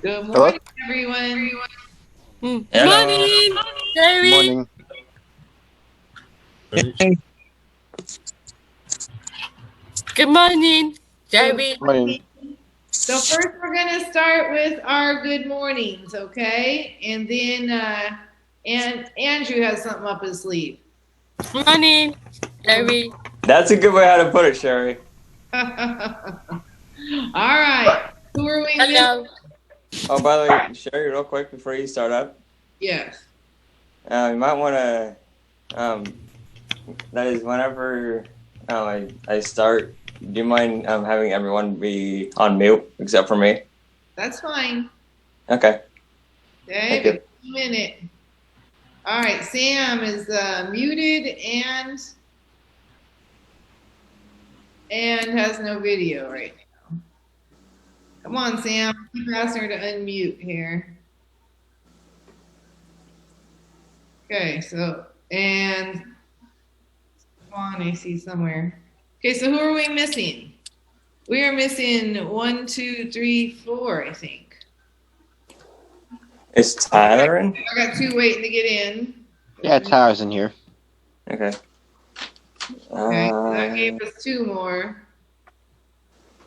Good Hello? morning, everyone. Good Hello. morning, Jerry. Morning. Hey. Good morning, Good Jerry. Morning. So first we're going to start with our good mornings, okay? And then and Andrew has something up his sleeve. Good morning, Jerry. That's a good way how to put it, Sherry. All right. Who are we missing? Hello. Oh, by the way, Sherry, real quick before you start up, Yes. you might want to, that is whenever I start, do you mind having everyone be on mute except for me? That's fine. Okay. Okay, Thank you. but a minute. All right, Sam is muted and has no video right now. Come on, Sam. Keep asking her to unmute here. Okay, so, and Vaughn, I see somewhere. Okay, so who are we missing? We are missing 1, 2, 3, 4, I think. Is Tyler in? I got 2 waiting to get in. Yeah, Tyler's in here. Okay. Okay, so that gave us 2 more.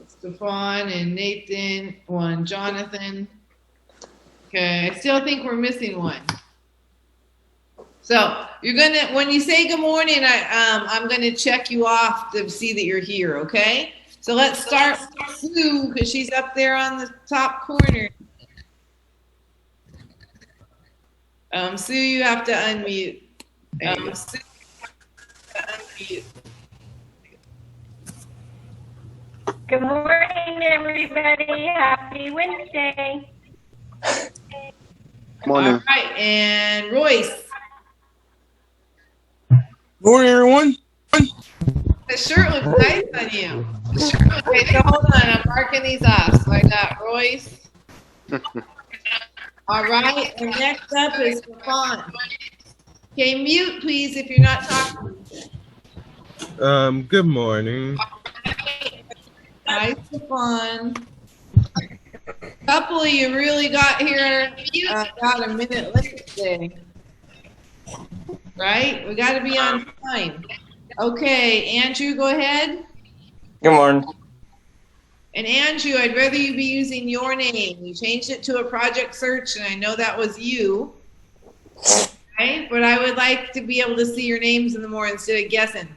Stefan and Nathan, 1 Jonathan. Okay, I still think we're missing 1. So you're gonna, when you say good morning, I'm gonna check you off to see that you're here. Okay. So let's start with Sue because she's up there on the top corner. Sue, you have to unmute. Sue, unmute. Good morning, everybody. Happy Wednesday. Morning. All right, and Royce. Morning, everyone. The shirt looks nice on you. Okay, so hold on. I'm marking these off. So I got Royce. All right, and next up is Stefan. Okay, mute please if you're not talking. Good morning. Hi, Stefan. Couple of you really got here about a minute late today. Right? We got to be on time. Okay, Andrew, go ahead. Good morning. And Andrew, I'd rather you be using your name. You changed it to a project search, and I know that was you. Okay? But I would like to be able to see your names in the more instead of guessing.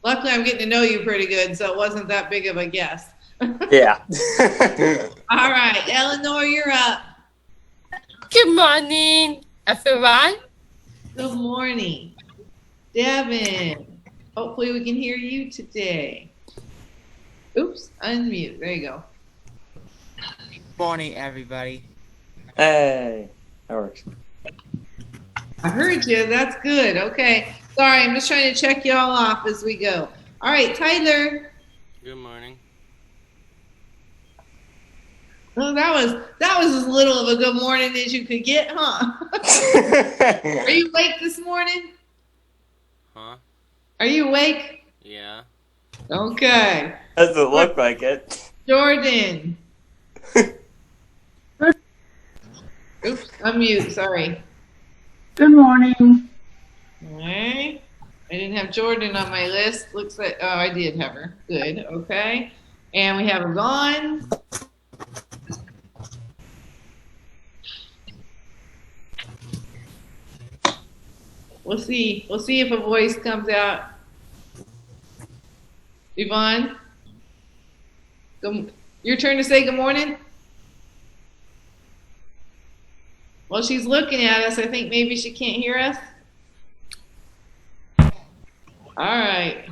Luckily, I'm getting to know you pretty good, so it wasn't that big of a guess. Yeah. All right, Eleanor, you're up. Good morning, everyone. Good morning. Devin, hopefully we can hear you today. Oops, unmute. There you go. Morning, everybody. Hey. That works. I heard you. That's good. Okay. Sorry, I'm just trying to check you all off as we go. All right, Tyler. Good morning. Oh, that was as little of a good morning as you could get, huh? Are you awake this morning? Huh? Are you awake? Yeah. Okay. Doesn't look like it. Jordan. Oops, unmute. Sorry. Good morning. All right. I didn't have Jordan on my list. Looks like, oh, I did have her. Good. Okay. And we have Yvonne. We'll see. We'll see if a voice comes out. Yvonne, your turn to say good morning. Well, she's looking at us. I think maybe she can't hear us. All right.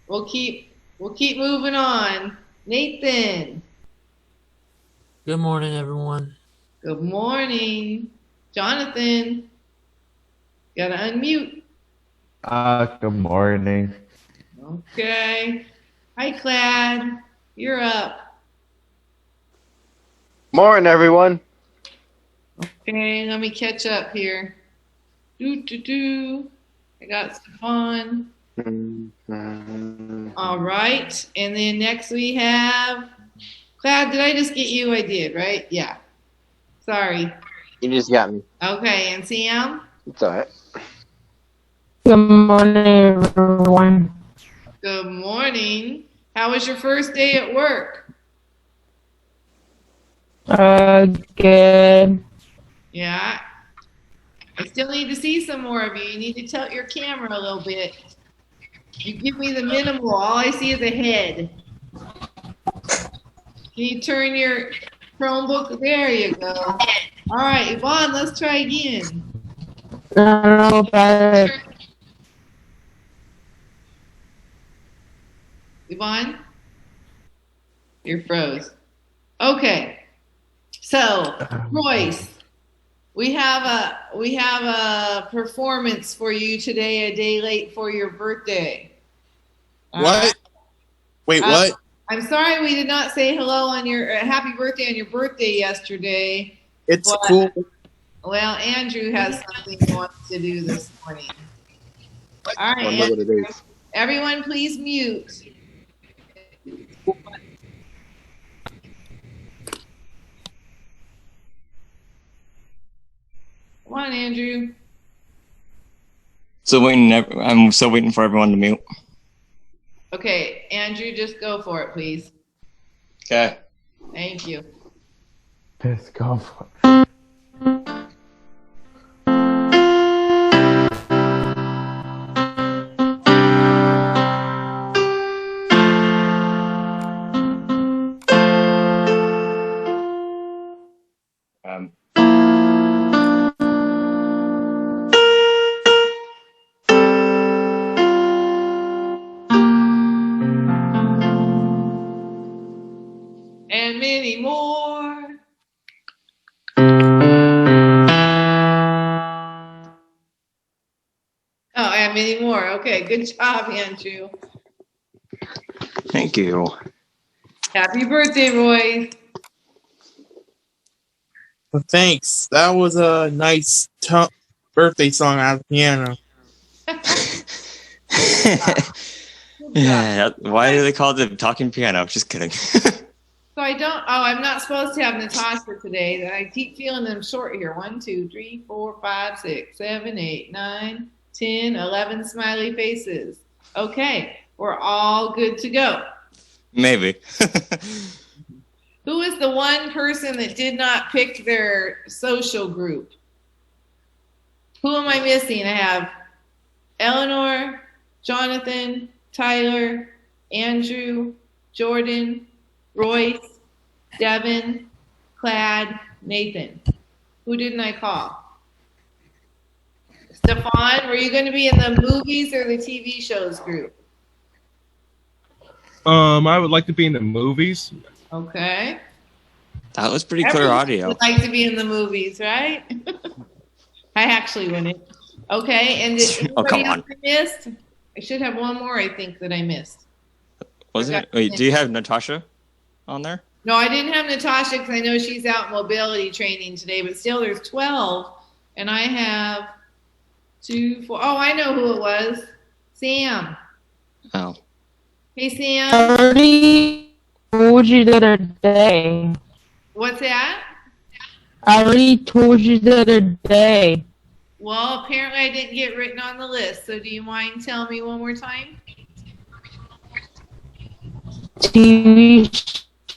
We'll keep moving on. Nathan. Good morning, everyone. Good morning. Jonathan. Gotta unmute. Good morning. Okay. Hi, Clad. You're up. Morning, everyone. Okay, let me catch up here. I got Stefan. All right. And then next we have Cloud. Did I just get you? I did, right? Yeah. Sorry. You just got me. Okay, and Sam? It's alright. Good morning, everyone. Good morning. How was your first day at work? Good. Yeah. I still need to see some more of you. You need to tilt your camera a little bit. You give me the minimal. All I see is a head. Can you turn your Chromebook? There you go. All right, Yvonne, let's try again. No, but Yvonne? You're froze. Okay. So, Royce, we have a performance for you today, a day late for your birthday. What? Wait, what? I'm sorry we did not say hello on your happy birthday on your birthday yesterday. It's But- cool. Well, Andrew has something he wants to do this morning. All right, I know what it Andrew, is. everyone please mute. Come on, Andrew. I'm still waiting for everyone to mute. Okay, Andrew, just go for it, please. Okay. Thank you. Let's go for it. Um, And many more. Oh, and many more. Okay, good job, Andrew. Thank you. Happy birthday, Roy. Well, thanks. That was a nice birthday song on the piano. Yeah. Why do they call it the talking piano? Just kidding. So I'm not supposed to have Natasha today. I keep feeling them short here. 1, 2, 3, 4, 5, 6, 7, 8, 9, 10, 11 smiley faces. Okay, we're all good to go. Maybe. Who is the one person that did not pick their social group? Who am I missing? I have Eleanor, Jonathan, Tyler, Andrew, Jordan, Royce, Devin, Clad, Nathan. Who didn't I call? Stefan, were you going to be in the movies or the TV shows group? I would like to be in the movies. Okay. That was pretty clear Everyone audio. would like to be in the movies, right? I actually wouldn't. Okay, and did Oh, come anybody on. else I missed? I should have one more, I think, that I missed. Was it? Wait, do you have Natasha on there? No, I didn't have Natasha because I know she's out mobility training today, but still there's 12, and I have 2, 4. Oh, I know who it was. Sam. Oh. Hey, Sam. I already told you the other day. What's that? I already told you the other day. Well, apparently I didn't get written on the list, so do you mind telling me one more time? TV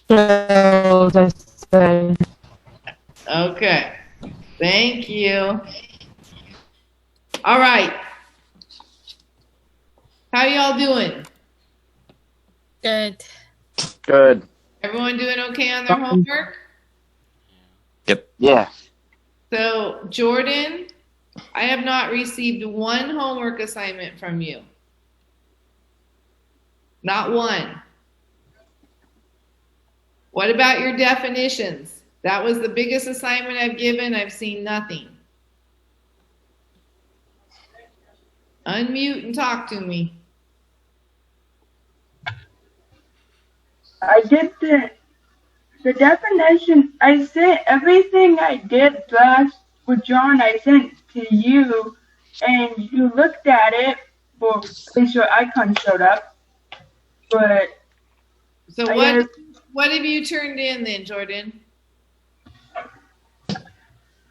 shows, I said. Okay. Thank you. All right. How y'all doing? Good. Good. Everyone doing okay on their homework? Yeah. So, Jordan, I have not received one homework assignment from you. Not one. What about your definitions? That was the biggest assignment I've given. I've seen nothing. Unmute and talk to me. I did the definition. I sent everything I did last with John. I sent to you, and you looked at it. Well, at least your icon showed up. But So what have you turned in then, Jordan?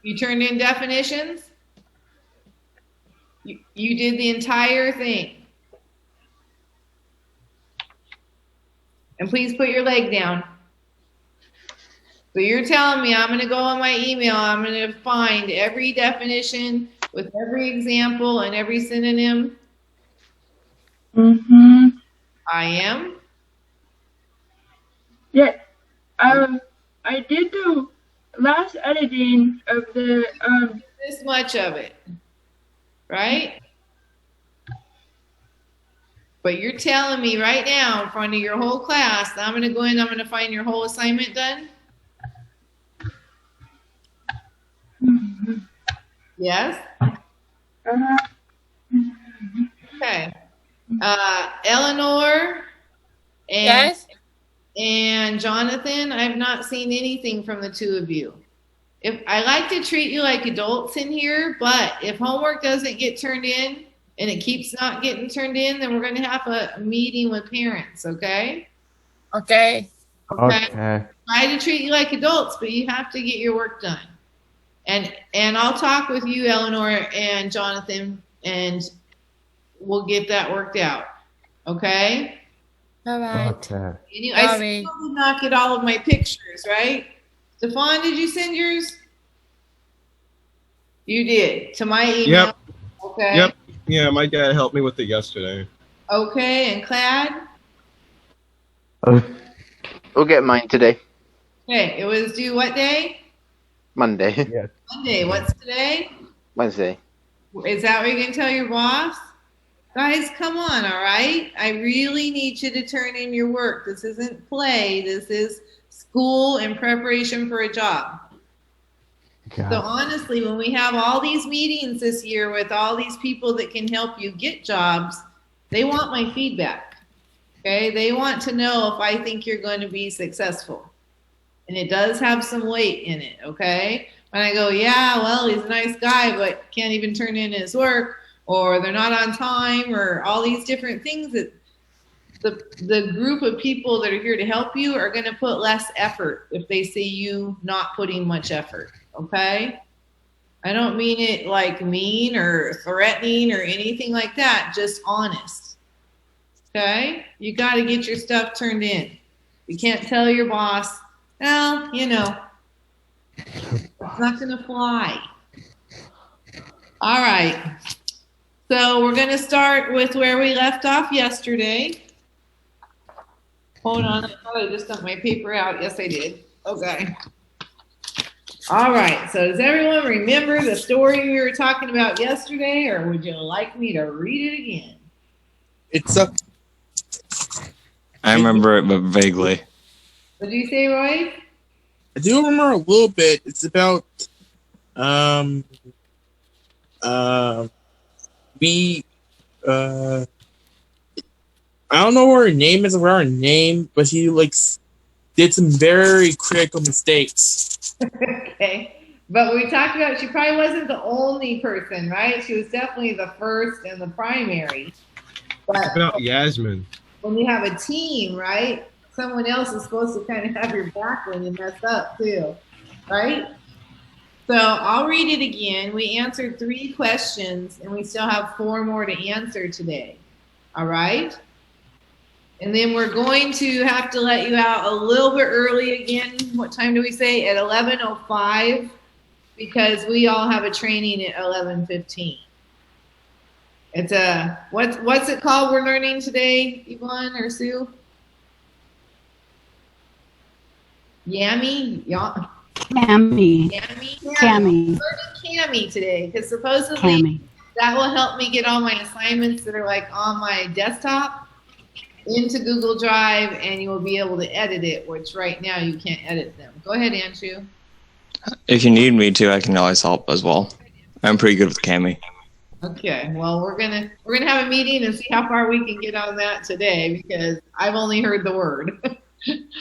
You turned in definitions? You did the entire thing. And please put your leg down. So you're telling me I'm going to go on my email, I'm going to find every definition with every example and every synonym? Mm-hmm. I am? Yes. I did the last editing of the, This much of it, right? But you're telling me right now in front of your whole class, I'm going to go in, I'm going to find your whole assignment done? Yes? Okay. Eleanor and Jonathan, I've not seen anything from the two of you. If I like to treat you like adults in here, but if homework doesn't get turned in and it keeps not getting turned in, then we're going to have a meeting with parents, okay? Okay. Okay. Try to treat you like adults, but you have to get your work done. And I'll talk with you, Eleanor and Jonathan, and we'll get that worked out. Okay? All right. Okay. I still did not get all of my pictures, right? Stefan, did you send yours? You did. To my email? Yep. Okay. Yep. Yeah, my dad helped me with it yesterday. Okay, and Clad? We'll get mine today. Okay, it was due what day? Monday. Yes. Monday. What's today? Wednesday. Is that what you're going to tell your boss? Guys, come on, all right? I really need you to turn in your work. This isn't play. This is school in preparation for a job. God. So honestly, when we have all these meetings this year with all these people that can help you get jobs, they want my feedback, okay? They want to know if I think you're going to be successful. And it does have some weight in it, okay? When I go, yeah, well, he's a nice guy, but can't even turn in his work, or they're not on time, or all these different things that the group of people that are here to help you are going to put less effort if they see you not putting much effort, okay? I don't mean it like mean or threatening or anything like that, just honest, okay? You got to get your stuff turned in. You can't tell your boss, well, you know, it's not going to fly. All right. So we're going to start with where we left off yesterday. Hold on. I thought I just sent my paper out. Yes, I did. Okay. All right. So does everyone remember the story we were talking about yesterday, or would you like me to read it again? It's up. I remember it, but vaguely. What did you say, Roy? I do remember a little bit. It's about I don't know what her name is around her name, but she did some very critical mistakes. Okay. But we talked about she probably wasn't the only person, right? She was definitely the first and the primary. But About Yasmin. when you have a team, right? Someone else is supposed to kind of have your back when you mess up too, right? So I'll read it again. We answered 3 questions and we still have 4 more to answer today. All right? And then we're going to have to let you out a little bit early again. What time do we say? At 11:05, because we all have a training at 11:15. It's what's it called we're learning today, Yvonne or Sue? Yami? Cami. Cami. Cami today, because supposedly Cami. that will help me get all my assignments that are like on my desktop into Google Drive, and you will be able to edit it, which right now you can't edit them. Go ahead, Andrew. If you need me to, I can always help as well. I'm pretty good with Cami. Okay, well we're gonna have a meeting and see how far we can get on that today, because I've only heard the word.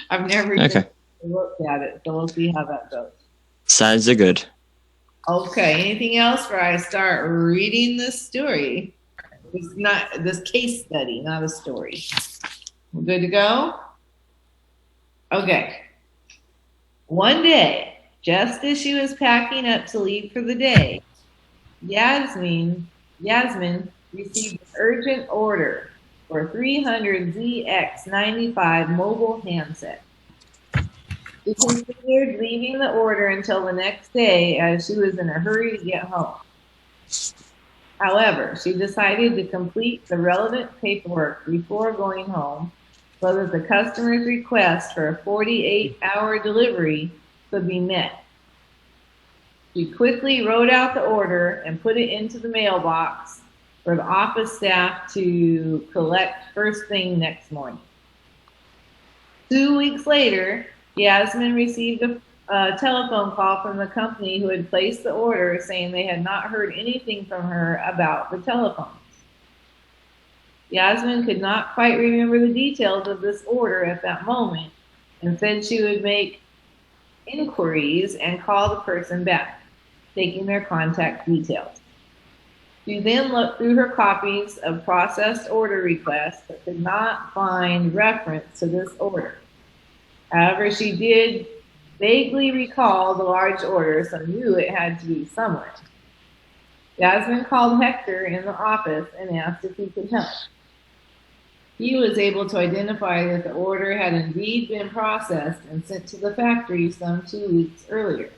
I've never even looked at it, so we'll see how that goes. Sounds good. Okay, anything else before I start reading this story? It's not this case study, not a story. We're good to go? Okay. One day, Just as she was packing up to leave for the day, Yasmin received an urgent order for 300 ZX95 mobile handset. She considered leaving the order until the next day as she was in a hurry to get home. However, she decided to complete the relevant paperwork before going home so that the customer's request for a 48-hour delivery could be met. She quickly wrote out the order and put it into the mailbox for the office staff to collect first thing next morning. 2 weeks later, Yasmin received a telephone call from the company who had placed the order saying they had not heard anything from her about the telephones. Yasmin could not quite remember the details of this order at that moment and said she would make inquiries and call the person back, taking their contact details. She then looked through her copies of processed order requests but could not find reference to this order. However, she did vaguely recall the large order, so knew it had to be somewhere. Yasmin called Hector in the office and asked if he could help. He was able to identify that the order had indeed been processed and sent to the factory some 2 weeks earlier.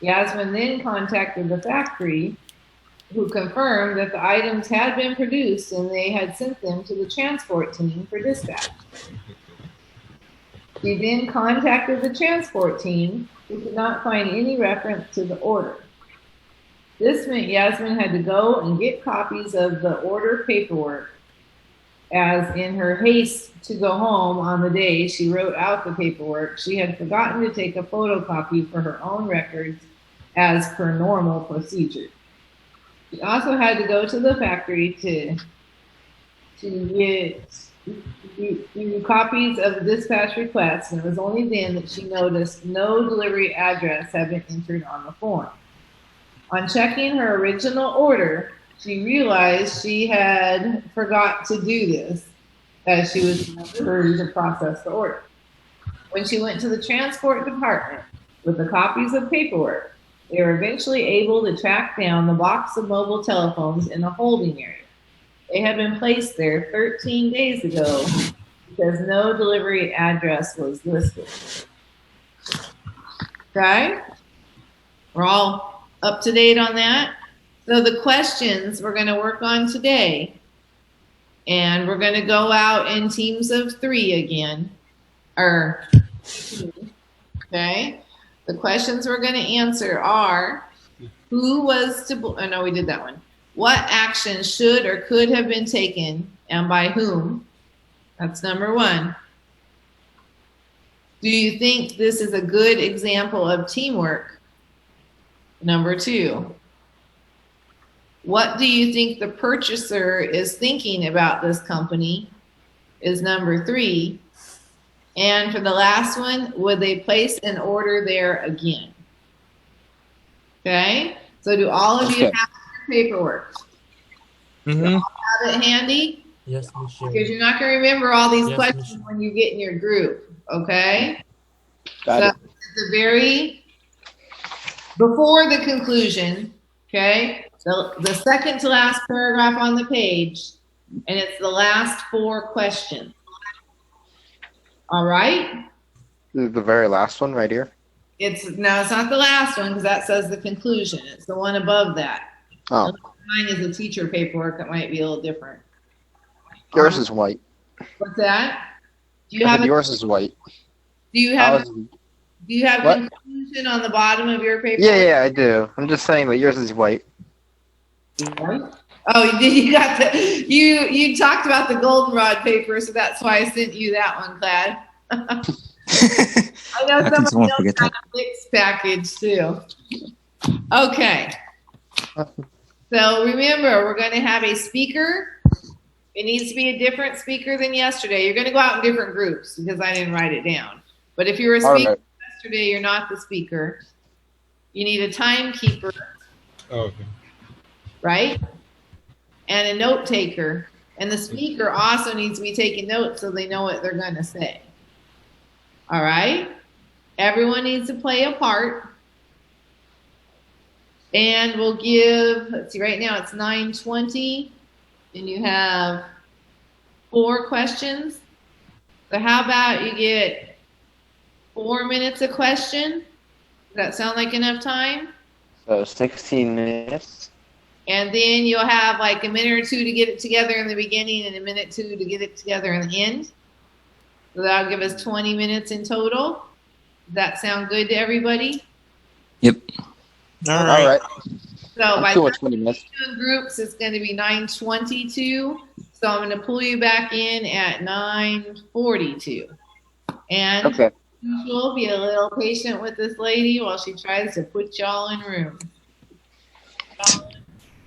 Yasmin then contacted the factory, who confirmed that the items had been produced and they had sent them to the transport team for dispatch. She then contacted the transport team, who could not find any reference to the order. This meant Yasmin had to go and get copies of the order paperwork, as in her haste to go home on the day she wrote out the paperwork, she had forgotten to take a photocopy for her own records as per normal procedure. She also had to go to the factory to get copies of the dispatch requests, and it was only then that she noticed no delivery address had been entered on the form. On checking her original order, she realized she had forgot to do this as she was in a hurry to process the order. When she went to the transport department with the copies of paperwork, they were eventually able to track down the box of mobile telephones in the holding area. They had been placed there 13 days ago because no delivery address was listed. Okay? We're all up to date on that? So the questions we're going to work on today, and we're going to go out in teams of 3 again, okay? The questions we're going to answer are, who was to, oh no, we did that one. What action should or could have been taken and by whom? That's number 1. Do you think this is a good example of teamwork? Number 2. What do you think the purchaser is thinking about this company? Is number 3. And for the last one, would they place an order there again? Okay, so do all of you have your paperwork? Mm-hmm. You all have it handy? Yes, Michelle. Because you're not going to remember all these Yes, questions Michelle. when you get in your group, okay? Got So it. it's the very, before the conclusion, okay? The second to last paragraph on the page, and it's the last 4 questions. All right? The very last one right here. It's not the last one because that says the conclusion. It's the one above that. Oh, Mine is the teacher paperwork. It might be a little different. yours is white. What's that? Do you I have said a, yours is white. do you I have was- do you have What? conclusion on the bottom of your paper? Yeah, I do. I'm just saying that yours is white. Oh, you got the you talked about the goldenrod paper, so that's why I sent you that one, Glad. I know How can somebody someone else forget got that? a mixed package too. Okay. So remember, we're going to have a speaker. It needs to be a different speaker than yesterday. You're going to go out in different groups because I didn't write it down. But if you were a All speaker right. yesterday, you're not the speaker. You need a timekeeper, Oh, okay. right? And a note taker. And the speaker also needs to be taking notes so they know what they're going to say. All right? everyone needs to play a part. And we'll give, let's see, right now it's 9:20, and you have 4 questions. So how about you get 4 minutes a question? Does that sound like enough time? So 16 minutes. And then you'll have like a minute or 2 to get it together in the beginning and a minute or 2 to get it together in the end. So that'll give us 20 minutes in total. Does that sound good to everybody? Yep. All right. So I'm by cool the with 20 minutes. time groups, it's going to be 9:22. So I'm going to pull you back in at 9:42. And Okay. usual, be a little patient with this lady while she tries to put y'all in rooms.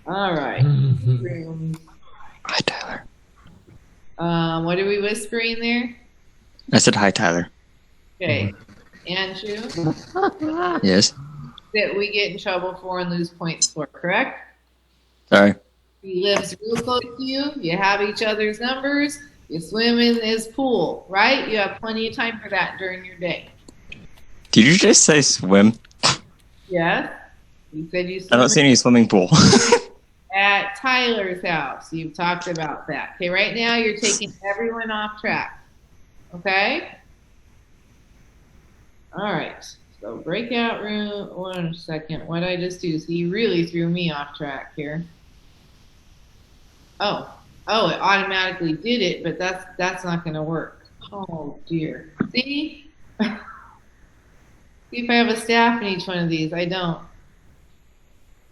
All right. Rooms. Hi, Tyler. What are we whispering there? I said hi, Tyler. Okay. Andrew, Yes. that we get in trouble for and lose points for, correct? Sorry. He lives real close to you. You have each other's numbers. You swim in his pool, right? You have plenty of time for that during your day. Did you just say swim? Yes. You said you swim I don't see any swimming pool. at Tyler's house. You've talked about that. Okay, right now you're taking everyone off track. Okay? All right. So breakout room. 1 second. What did I just do? So you really threw me off track here. Oh, it automatically did it, but that's not going to work. Oh dear. See? See if I have a staff in each one of these. I don't.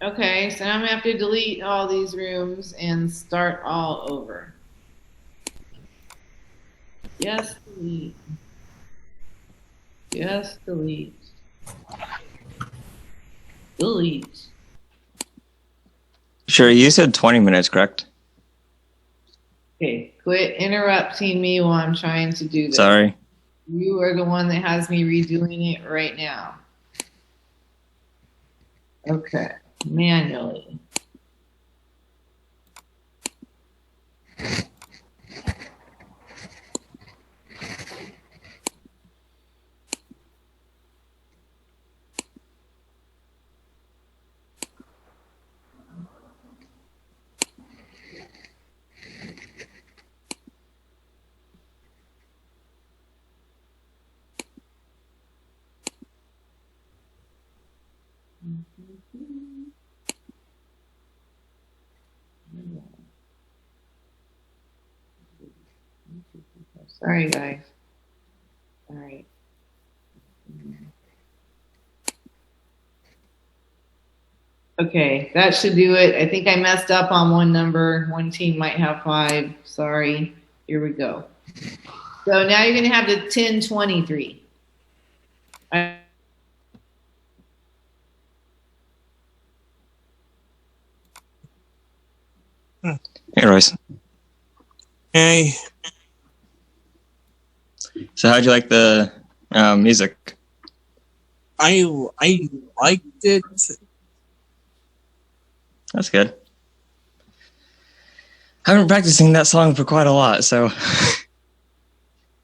Okay, so now I'm gonna have to delete all these rooms and start all over. Yes, delete. Yes, delete. Delete. Sure, you said 20 minutes, correct? Okay, quit interrupting me while I'm trying to do this. Sorry. You are the one that has me redoing it right now. Okay, manually. Sorry, guys. All right. Okay, that should do it. I think I messed up on one number. One team might have 5. Sorry. Here we go. So now you're going to have the 1023. Hey, Royce. Hey. So how'd you like the music? I liked it. That's good. I've been practicing that song for quite a lot, so.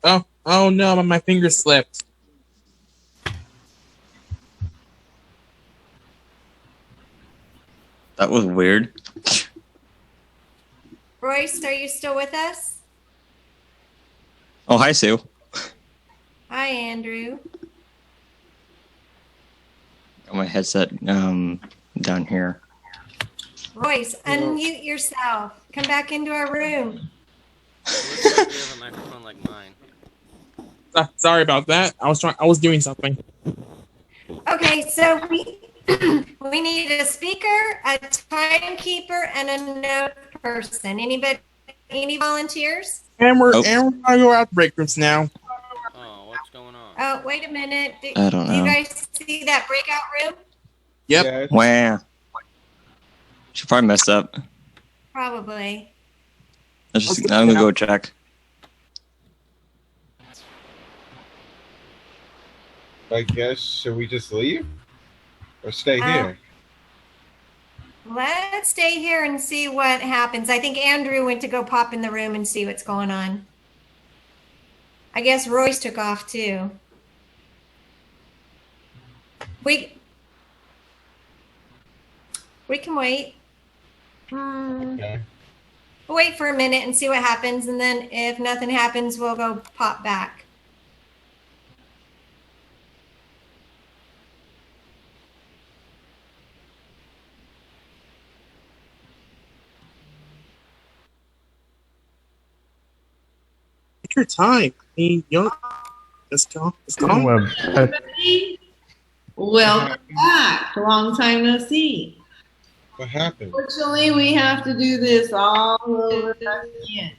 Oh no, my finger slipped. That was weird. Royce, are you still with us? Oh, hi, Sue. Hi, Andrew. Got my headset down here. Royce, unmute yourself. Come back into our room. You have a microphone like mine. Sorry about that. I was doing something. Okay, so we we need a speaker, a timekeeper, and a note person. Any volunteers? And we're gonna go out to break rooms now. Oh, what's going on? Oh, wait a minute. I don't Do you know. guys see that breakout room? Yep. Wow. She probably messed up. Probably. I'm gonna go check. I guess, should we just leave? Or stay here? Let's stay here and see what happens. I think Andrew went to go pop in the room and see what's going on. I guess Royce took off too. We can wait. Okay. We'll wait for a minute and see what happens, and then if nothing happens, we'll go pop back. Take your time. I mean, you don't. Let's go. Let's go. Well, Welcome back. Long time no see. What happened? Fortunately, we have to do this all over again.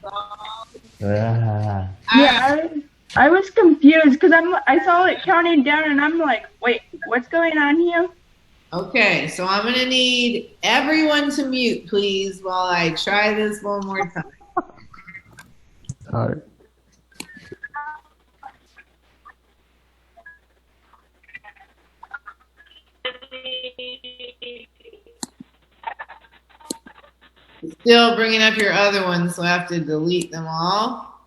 yeah. Yeah, I was confused because I saw it counting down and I'm like, wait, what's going on here? Okay, so I'm gonna need everyone to mute, please, while I try this one more time. All right. Still bringing up your other ones, so I have to delete them all.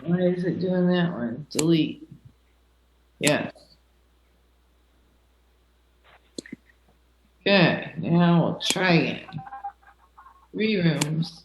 Why is it doing that one? Delete. Yes. Okay, now we'll try again. 3 rooms.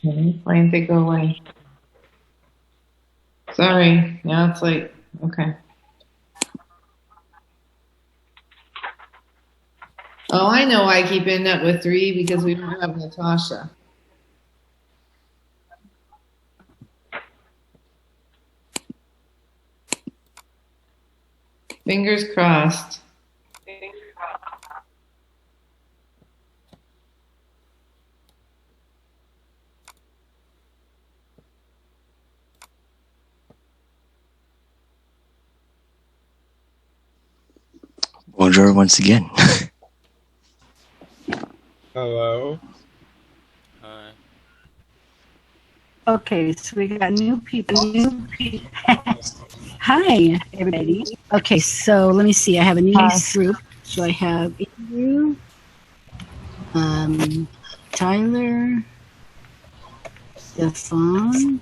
Okay, why didn't they go away? Sorry, now it's like, okay. Oh, I know why I keep ending up with 3, because we don't have Natasha. Fingers crossed. Bonjour once again. Hello. Hi. Okay, so we got new people. Hi, everybody. Okay, so let me see. I have a new group. So I have Andrew, Tyler, Stefan,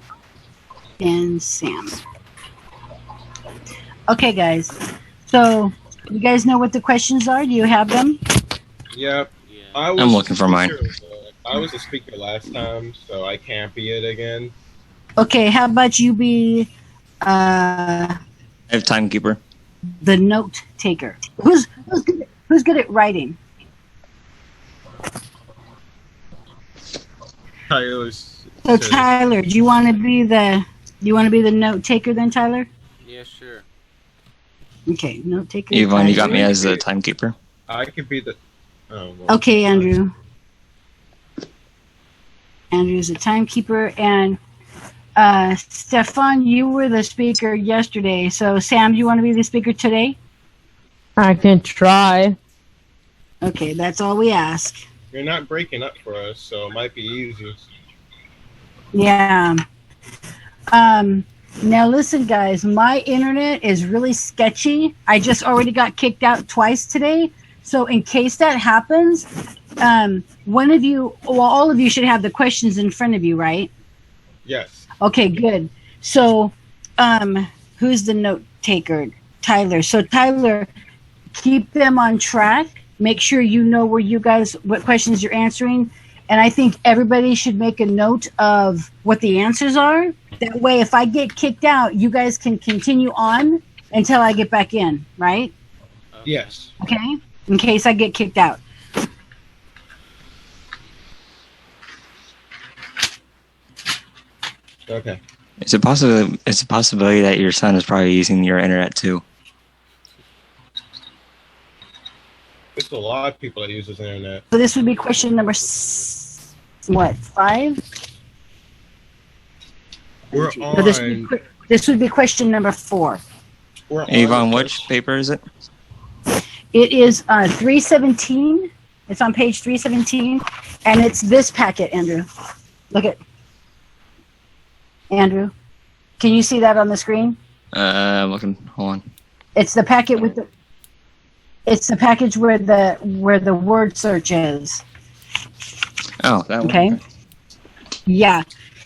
and Sam. Okay, guys. So you guys know what the questions are? Do you have them? Yep. Yeah. I'm looking for mine. I was a speaker last time, so I can't be it again. Okay, how about you be I have timekeeper. the note taker? Who's good at writing? Tyler's. So Tyler, do you want to be the note taker then, Tyler? Yeah, sure. Okay, note taker. Yvonne, you got Tyler. me as the timekeeper. I could be the. Oh, well. Okay, Andrew. Andrew's a timekeeper, and Stefan, you were the speaker yesterday. So Sam, do you want to be the speaker today? I can try. Okay, that's all we ask. You're not breaking up for us, so it might be easy. Yeah. Now listen, guys, my internet is really sketchy. I just already got kicked out twice today. So in case that happens, one of you, well, all of you should have the questions in front of you, right? Yes. Okay, good. So, who's the note taker? Tyler. So Tyler, keep them on track. Make sure you know what questions you're answering. And I think everybody should make a note of what the answers are. That way, if I get kicked out, you guys can continue on until I get back in, right? Yes. Okay? In case I get kicked out. Okay. It's a possibility that your son is probably using your internet too. There's a lot of people that use this internet. So this would be question number, 5? We're So this would be question number 4. We're Avon, which paper is it? It is 317. It's on page 317, and it's this packet, Andrew. Look at Andrew. Can you see that on the screen? I'm looking. Hold on. It's the packet with the. It's the package where the word search is. Oh, that one. Okay. Yeah,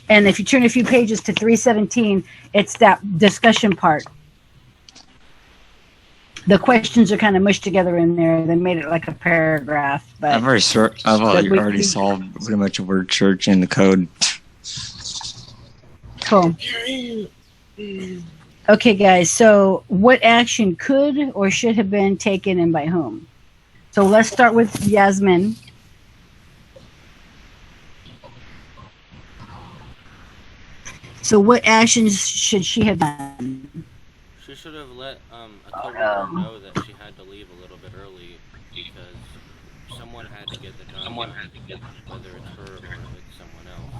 and if you turn a few pages to 317, it's that discussion part. The questions are kind of mushed together in there. They made it like a paragraph. But I've already solved pretty much a word search in the code. Cool. Okay, guys. So, what action could or should have been taken and by whom? So let's start with Yasmin. So, what actions should she have done? She should have let a coworker know that she had to leave a little bit early because someone had to get the job. Whether it's her or it's someone else.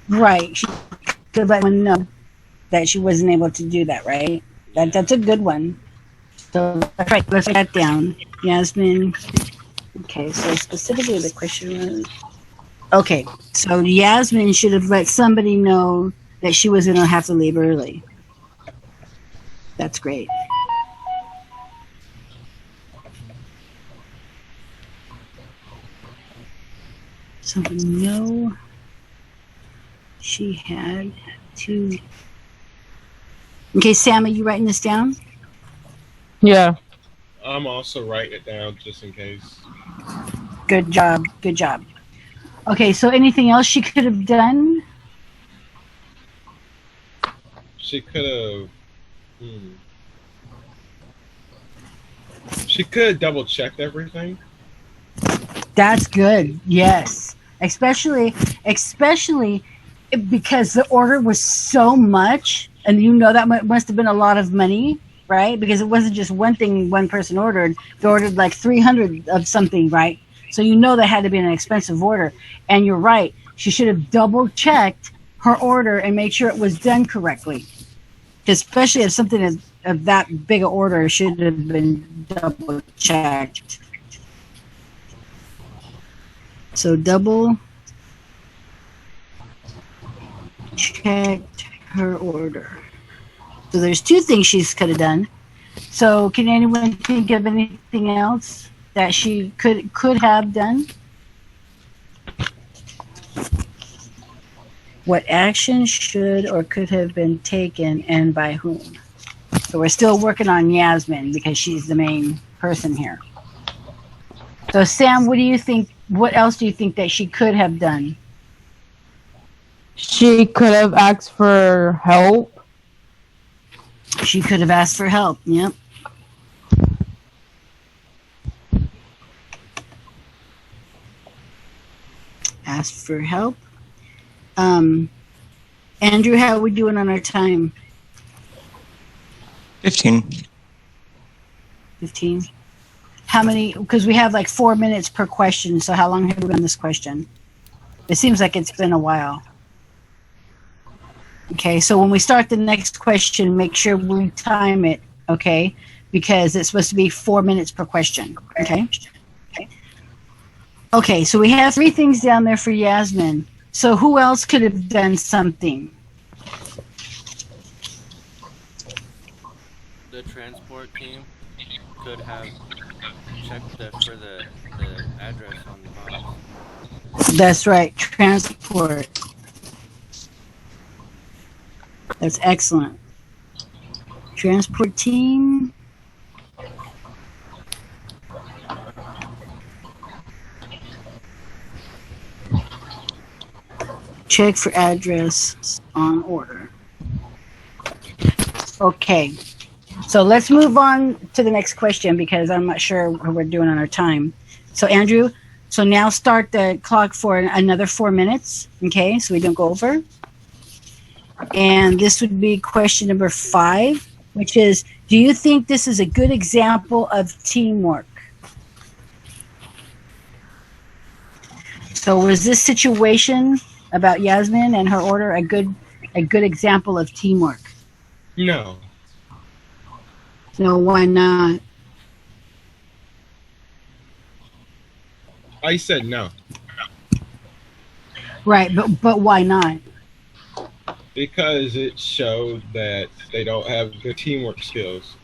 Right. She could let one know that she wasn't able to do that, right? That's a good one. So that's right. Let's write that down. Yasmin. Okay, so specifically the question was... Okay, so Yasmin should have let somebody know that she was going to have to leave early. That's great. So we know she had to... Okay, Sam, are you writing this down? Yeah. I'm also writing it down just in case. Good job. Good job. Okay, so anything else she could have done? She could have... She could have double-checked everything. That's good. Yes. Especially because the order was so much, and you know that must have been a lot of money, right? Because it wasn't just one thing one person ordered. They ordered like 300 of something, right? So you know that had to be an expensive order. And you're right. She should have double-checked her order and made sure it was done correctly. Especially if something of that big an order should have been double-checked. So double-checked her order. So there's 2 things she could have done. So can anyone think of anything else that she could have done? What action should or could have been taken and by whom? So we're still working on Yasmin because she's the main person here. So Sam, what do you think? What else do you think that she could have done? She could have asked for help. She could have asked for help. Yep. Asked for help. Andrew, how are we doing on our time? 15. 15. How many? Because we have like 4 minutes per question. So how long have we been on this question? It seems like it's been a while. Okay, so when we start the next question, make sure we time it, okay? Because it's supposed to be 4 minutes per question, okay? Okay, so we have 3 things down there for Yasmin. So who else could have done something? The transport team could have checked for the address on the box. That's right, transport. That's excellent. Transport team. Check for address on order. Okay. So let's move on to the next question because I'm not sure what we're doing on our time. So Andrew, so now start the clock for another 4 minutes. Okay, so we don't go over. And this would be question number 5, which is, do you think this is a good example of teamwork? So So was this situation about Yasmin and her order a good example of teamwork? No. No, why not? I said no. Right, but why not? Because it showed that they don't have good teamwork skills.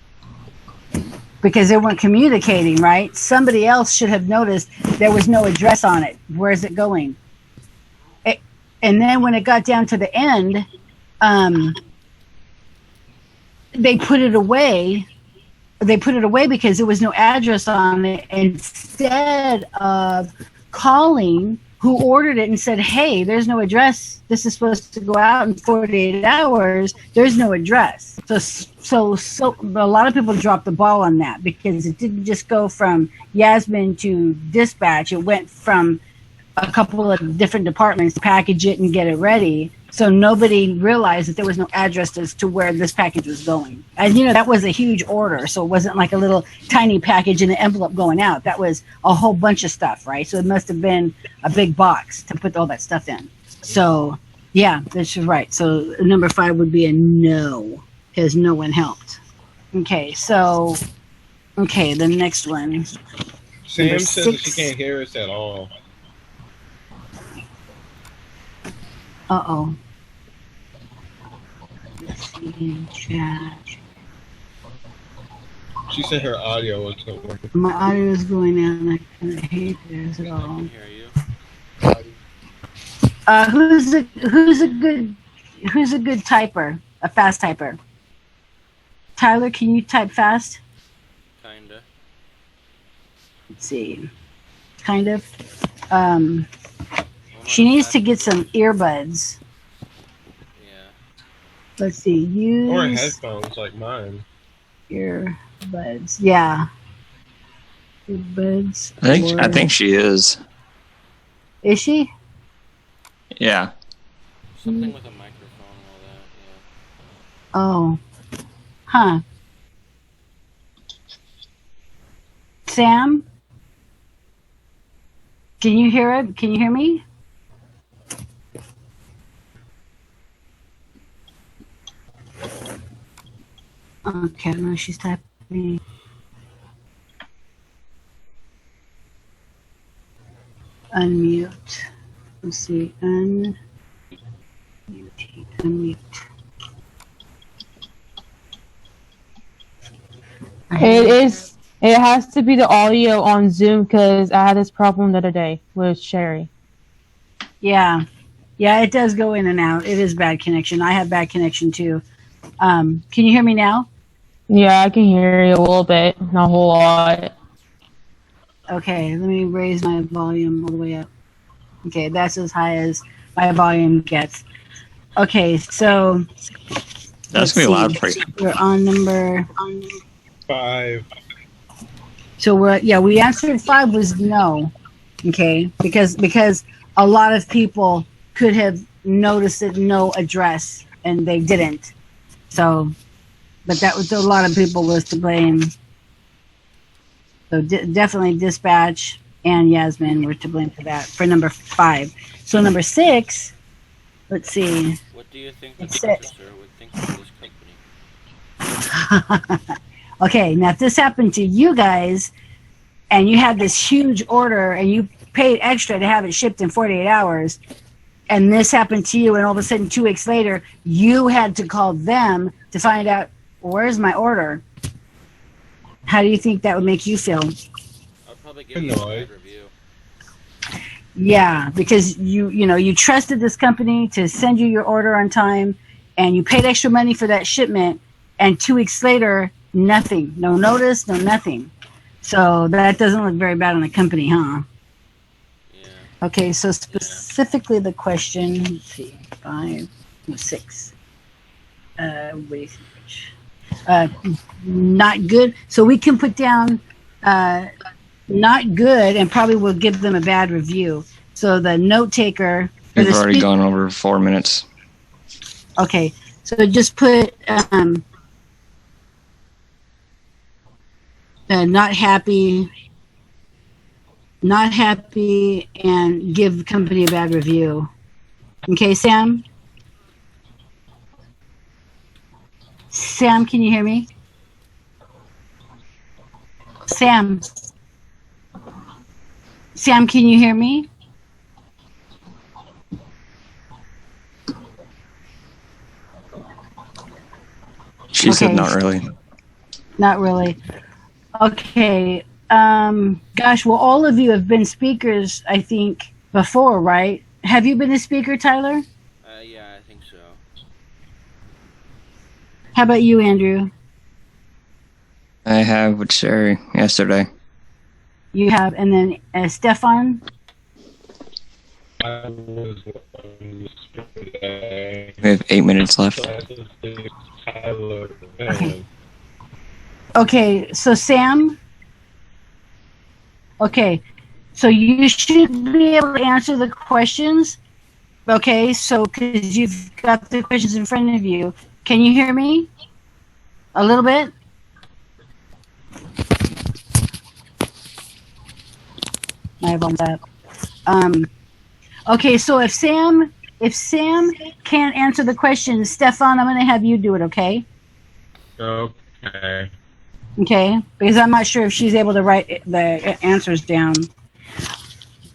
Because they weren't communicating, right? Somebody else should have noticed there was no address on it. Where's it going? And then when it got down to the end, they put it away. They put it away because there was no address on it, instead of calling who ordered it and said, hey, there's no address. This is supposed to go out in 48 hours. There's no address. So a lot of people dropped the ball on that, because it didn't just go from Yasmin to dispatch. It went from a couple of different departments to package it and get it ready. So nobody realized that there was no address as to where this package was going. And, that was a huge order. So it wasn't like a little tiny package in an envelope going out. That was a whole bunch of stuff, right? So it must have been a big box to put all that stuff in. So, yeah, that's right. So number 5 would be a no, because no one helped. Okay, the next one. Sam Number says that 6. she can't hear us at all. Uh-oh. Let's see, chat. She said her audio wasn't working. My audio is going out, and I kind of hate this at all. Who's a good typer? A fast typer? Tyler, can you type fast? Kinda. Let's see. Kind of. She needs to get some earbuds. Yeah. Let's see. Use Or headphones like mine. earbuds. Yeah. Earbuds. I think she is. Is she? Yeah. Something with a microphone and all that, yeah. Oh. Huh. Sam? Can you hear it? Can you hear me? Okay, no, she's typing. Unmute. Let's see. Unmute. It has to be the audio on Zoom, because I had this problem the other day with Sherry. Yeah, it does go in and out. It is bad connection. I have bad connection too. Can you hear me now? Yeah, I can hear you a little bit, not a whole lot. Okay, let me raise my volume all the way up. Okay, that's as high as my volume gets. Okay, so That's gonna be loud for you. we're on number 5. So we answered 5 was no. Okay, because a lot of people could have noticed that no address and they didn't. So, but that was a lot of people was to blame. So definitely dispatch and Yasmin were to blame for that, for number 5. So number 6, let's see. What do you think the It's purchaser would think of this company? Okay, now if this happened to you guys and you had this huge order and you paid extra to have it shipped in 48 hours, and this happened to you, and all of a sudden 2 weeks later you had to call them to find out, where's my order? How do you think that would make you feel? I'll probably give you a bad review. Yeah, because you trusted this company to send you your order on time, and you paid extra money for that shipment, and 2 weeks later, nothing. No notice, no nothing. So that doesn't look very bad on the company, huh? Yeah. Okay, so specifically the question, let's see, 6. What do you think? Not good. So we can put down not good, and probably will give them a bad review. So the note taker. We've already gone over 4 minutes. Okay, so just put not happy. not happy, and give the company a bad review. Okay, Sam? Sam, can you hear me? Sam? Sam, can you hear me? She said Okay. not really. Not really. Okay. Gosh, well, all of you have been speakers, I think, before, right? Have you been a speaker, Tyler? Yeah, I think so. How about you, Andrew? I have with Sherry yesterday. You have, and then Stefan? I was We have 8 minutes left. Okay, so Sam? Okay, so you should be able to answer the questions. Okay, so because you've got the questions in front of you. Can you hear me? A little bit? My phone's up. Okay, so if Sam can't answer the questions, Stefan, I'm going to have you do it, okay? Okay. Okay, because I'm not sure if she's able to write the answers down.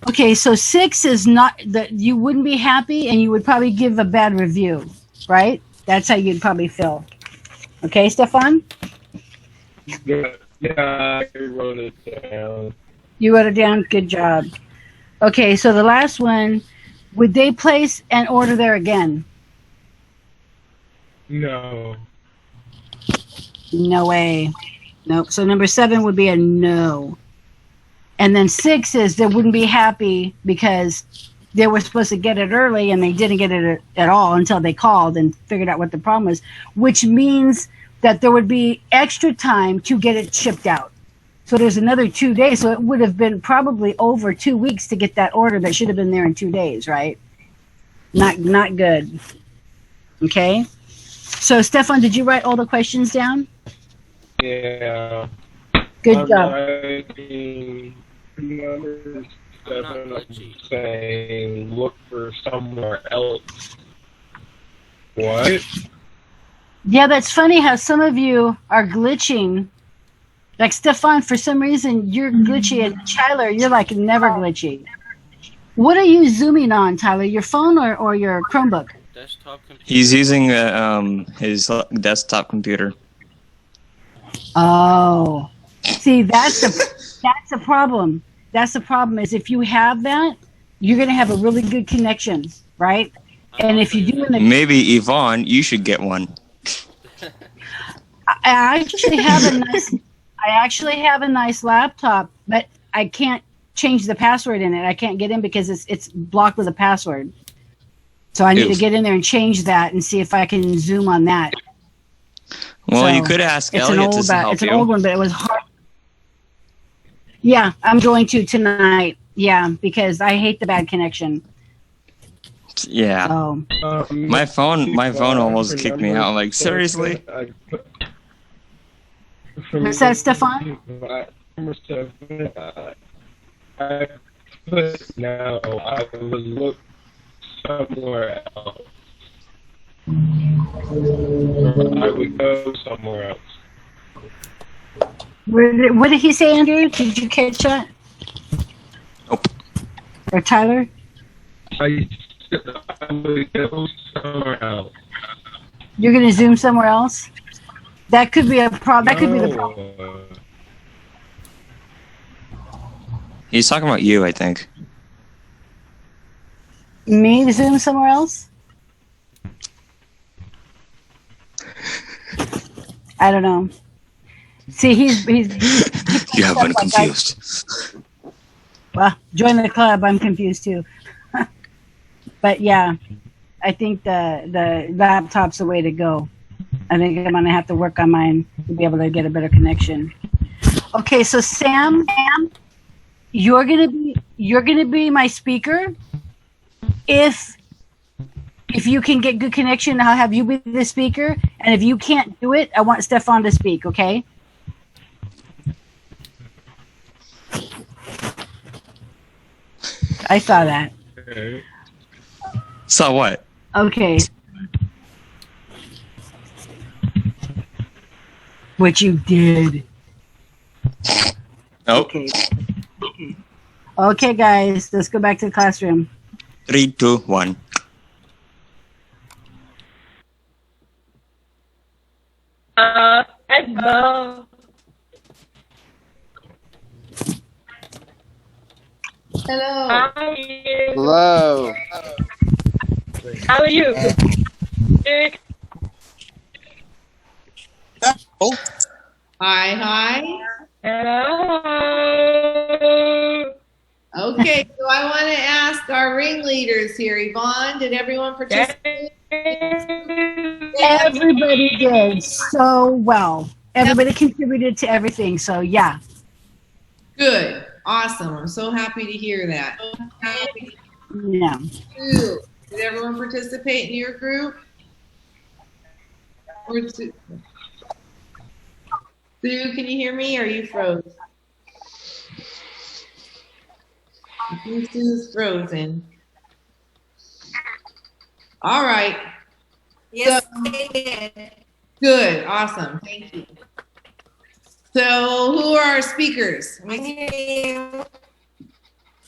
Okay, so 6 is not that you wouldn't be happy and you would probably give a bad review, right? That's how you'd probably feel. Okay, Stefan? Yeah, I wrote it down. You wrote it down. Good job. Okay, so the last one, would they place an order there again? No. No way. Nope. So number 7 would be a no. And then 6 is they wouldn't be happy because they were supposed to get it early and they didn't get it at all until they called and figured out what the problem was, which means that there would be extra time to get it shipped out. So there's another 2 days. So it would have been probably over 2 weeks to get that order that should have been there in 2 days, right? Not good. Okay. So Stefan, did you write all the questions down? Yeah. Good job. Writing number 7, saying look for somewhere else. What? Yeah, that's funny how some of you are glitching. Like Stefan, for some reason you're glitchy, and Tyler, you're like never glitchy. What are you zooming on, Tyler? Your phone or your Chromebook? Desktop computer. He's using his desktop computer. Oh, see, that's the problem. That's the problem. Is if you have that, you're gonna have a really good connection, right? And if you do in the Maybe Yvonne, you should get one. I actually have a nice laptop, but I can't change the password in it. I can't get in because it's blocked with a password. So I need to get in there and change that and see if I can zoom on that. Well, So, you could ask it's Elliot to help it's you. an old one, but it was hard. Yeah, I'm going to tonight. Yeah, because I hate the bad connection. Yeah. Oh. My phone almost kicked me out. I'm like, seriously? What's that, Stefan? Number 7, I put no. I would look somewhere else. Or I would go somewhere else. What did he say, Andrew? Did you catch that? Nope. Or Tyler? I would go somewhere else. You're going to zoom somewhere else? That could be a problem. That could be the problem. He's talking about you, I think. Me to zoom somewhere else? I don't know. See, he's You have been confused. Well, join the club. I'm confused too. But yeah, I think the laptop's the way to go. I think I'm gonna have to work on mine to be able to get a better connection. Okay, so Sam, you're gonna be my speaker. If you can get good connection, I'll have you be the speaker. And if you can't do it, I want Stefan to speak. Okay. I saw that. Saw what? Okay. What you did. Nope. Okay, guys, let's go back to the classroom. 3, 2, 1. Hello. Hello. How are you? Hello. How are you? Good. Oh. Hi. Hello. Okay, so I want to ask our ringleaders here. Yvonne, did everyone participate? Everybody did so well. Everybody contributed to everything, so yeah. Good. Awesome. I'm so happy to hear that. Yeah. Sue, did everyone participate in your group? Sue, can you hear me or are you froze? I think Sue's frozen. All right. Yes, they did. Good. Awesome. Thank you. So who are our speakers? I hear you.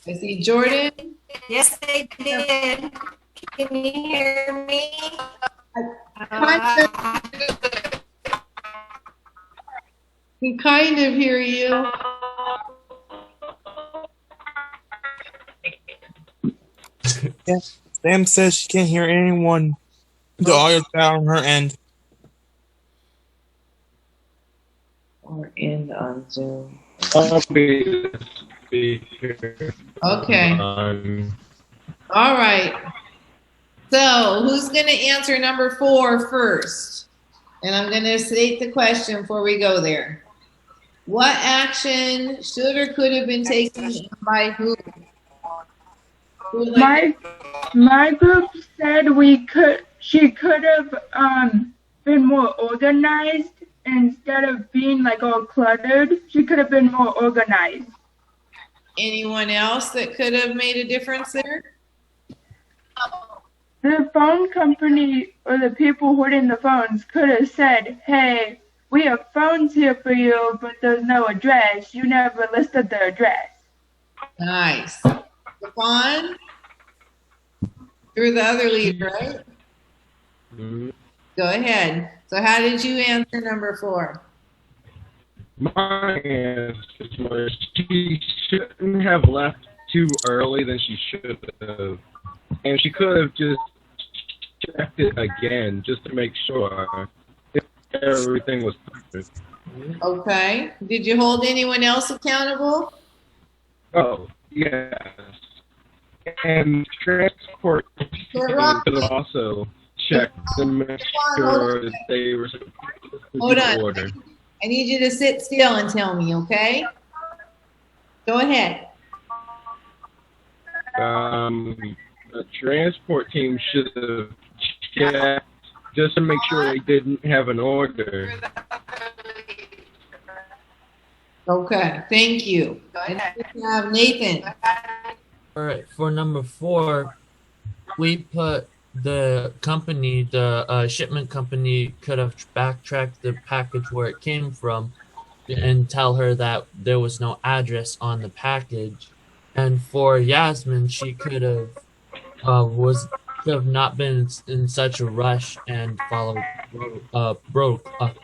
I see Jordan. Yes, they did. Can you hear me? Can kind of hear you. Yeah. Sam says she can't hear anyone. The audio's down on her end. Or end on Zoom. I'll be the speaker. Okay. All right. So who's going to answer number 4 first? And I'm going to state the question before we go there. What action should or could have been taken by who? My group said she could have been more organized instead of being like all cluttered. She could have been more organized. Anyone else that could have made a difference there? The phone company or the people holding the phones could have said, hey, we have phones here for you, but there's no address. You never listed the address. Nice. Stefan? You're the other lead, right? Mm-hmm. Go ahead. So how did you answer number 4? My answer was she shouldn't have left too early than she should have. And she could have just checked it again just to make sure if everything was perfect. Okay. Did you hold anyone else accountable? Oh, yes. And transport could have also checked to make sure that they were Hold in on. order. I need you to sit still and tell me, okay? Go ahead. The transport team should have checked just to make sure they didn't have an order. Okay, thank you. And we have Nathan. All right, for number 4, we put the company, the shipment company could have backtracked the package where it came from and tell her that there was no address on the package. And for Yasmin, she could have not been in such a rush and followed protocol.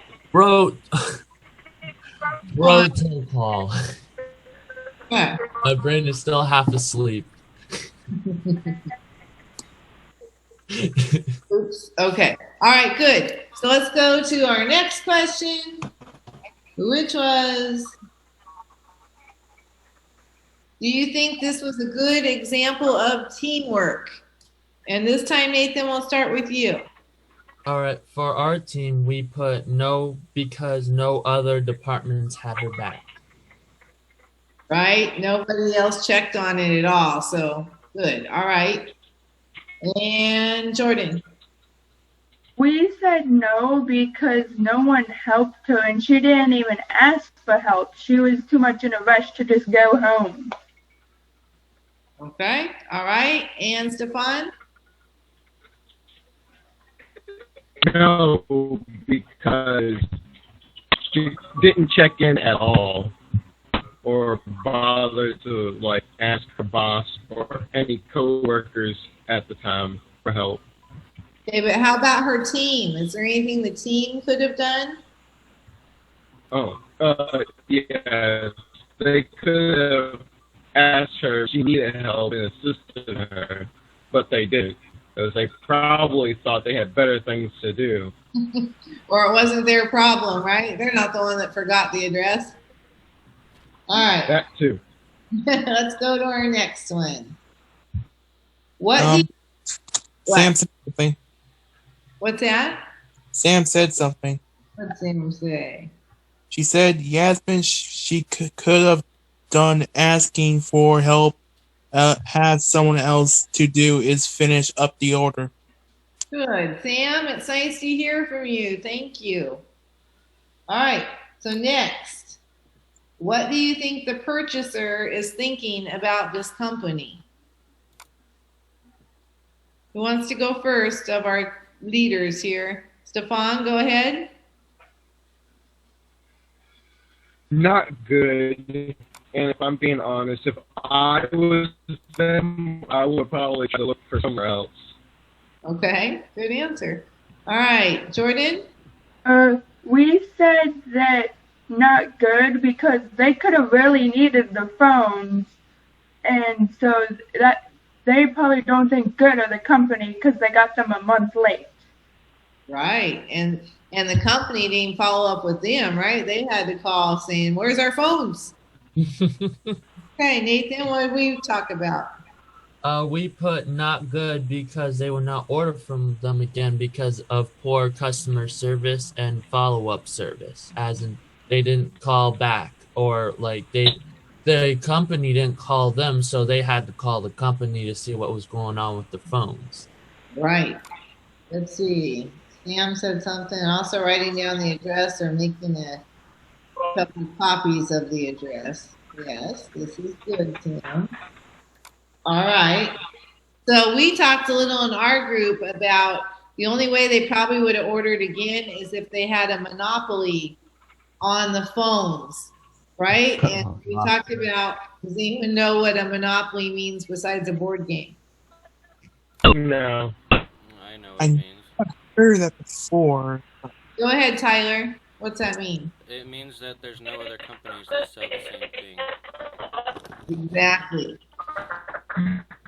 Yeah. My brain is still half asleep. Oops. Okay. All right, good. So let's go to our next question, which was, do you think this was a good example of teamwork? And this time, Nathan, we'll start with you. All right, for our team, we put no because no other departments had her back. Right? Nobody else checked on it at all. So good. All right. And Jordan. We said no because no one helped her and she didn't even ask for help. She was too much in a rush to just go home. Okay, all right. And Stefan? No, because she didn't check in at all or bother to like ask her boss or any coworkers at the time for help. Okay, but how about her team? Is there anything the team could have done? Oh, yeah, they could have asked her if she needed help and assisted her, but they didn't, because they probably thought they had better things to do. Or it wasn't their problem, right? They're not the one that forgot the address. All right. That too. Let's go to our next one. What? do you- Sam said something. What's that? Sam said something. What's Sam say? She said Yasmin, she could have done asking for help, have someone else to do is finish up the order. Good. Sam, it's nice to hear from you. Thank you. All right. So next, what do you think the purchaser is thinking about this company? Who wants to go first of our leaders here? Stefan, go ahead. Not good. And if I'm being honest, if I was them, I would probably try to look for somewhere else. Okay, good answer. All right, Jordan? We said that not good because they could have really needed the phones, and so that they probably don't think good of the company because they got them a month late. Right, and the company didn't follow up with them, right? They had to call saying, "Where's our phones?" Okay, Nathan, what did we talk about? We put not good because they will not order from them again because of poor customer service and follow-up service, as in they didn't call back, or like the company didn't call them, so they had to call the company to see what was going on with the phones. Right. Let's see. Sam said something. Also writing down the address or making a couple copies of the address. Yes, this is good, Sam. All right. So we talked a little in our group about the only way they probably would have ordered again is if they had a monopoly on the phones, right? And we talked about, does anyone know what a monopoly means besides a board game? No. I know what it means. I've heard that before. Go ahead, Tyler. What's that mean? It means that there's no other companies that sell the same thing. Exactly.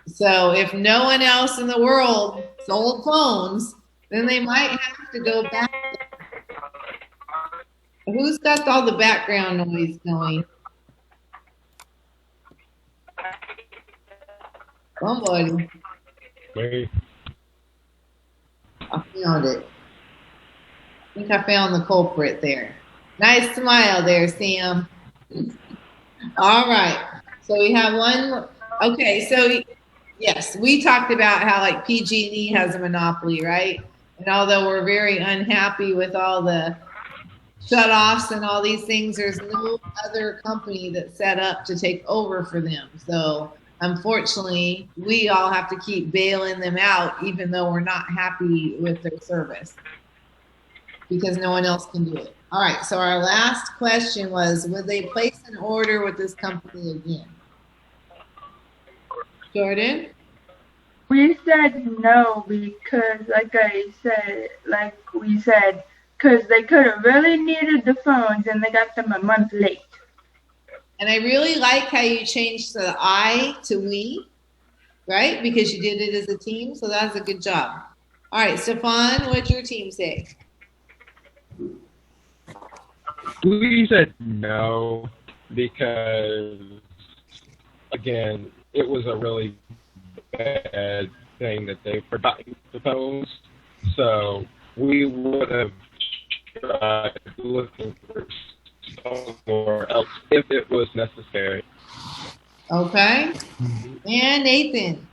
So if no one else in the world sold phones, then they might have to go back. Who's got all the background noise going? Somebody. Wait. I found it. I think I found the culprit there. Nice smile there, Sam. All right. So we have one. Okay, so yes, we talked about how like PG&E has a monopoly, right? And although we're very unhappy with all the shutoffs and all these things, there's no other company that's set up to take over for them. So unfortunately, we all have to keep bailing them out, even though we're not happy with their service, because no one else can do it. All right, so our last question was, would they place an order with this company again? Jordan? We said no because, like we said, because they could have really needed the phones and they got them a month late. And I really like how you changed the I to we, right? Because you did it as a team, so that's a good job. All right, Stefan, what'd your team say? We said no because, again, it was a really bad thing that they forgot the phones. So we would have tried looking for somewhere else if it was necessary. Okay. And Nathan?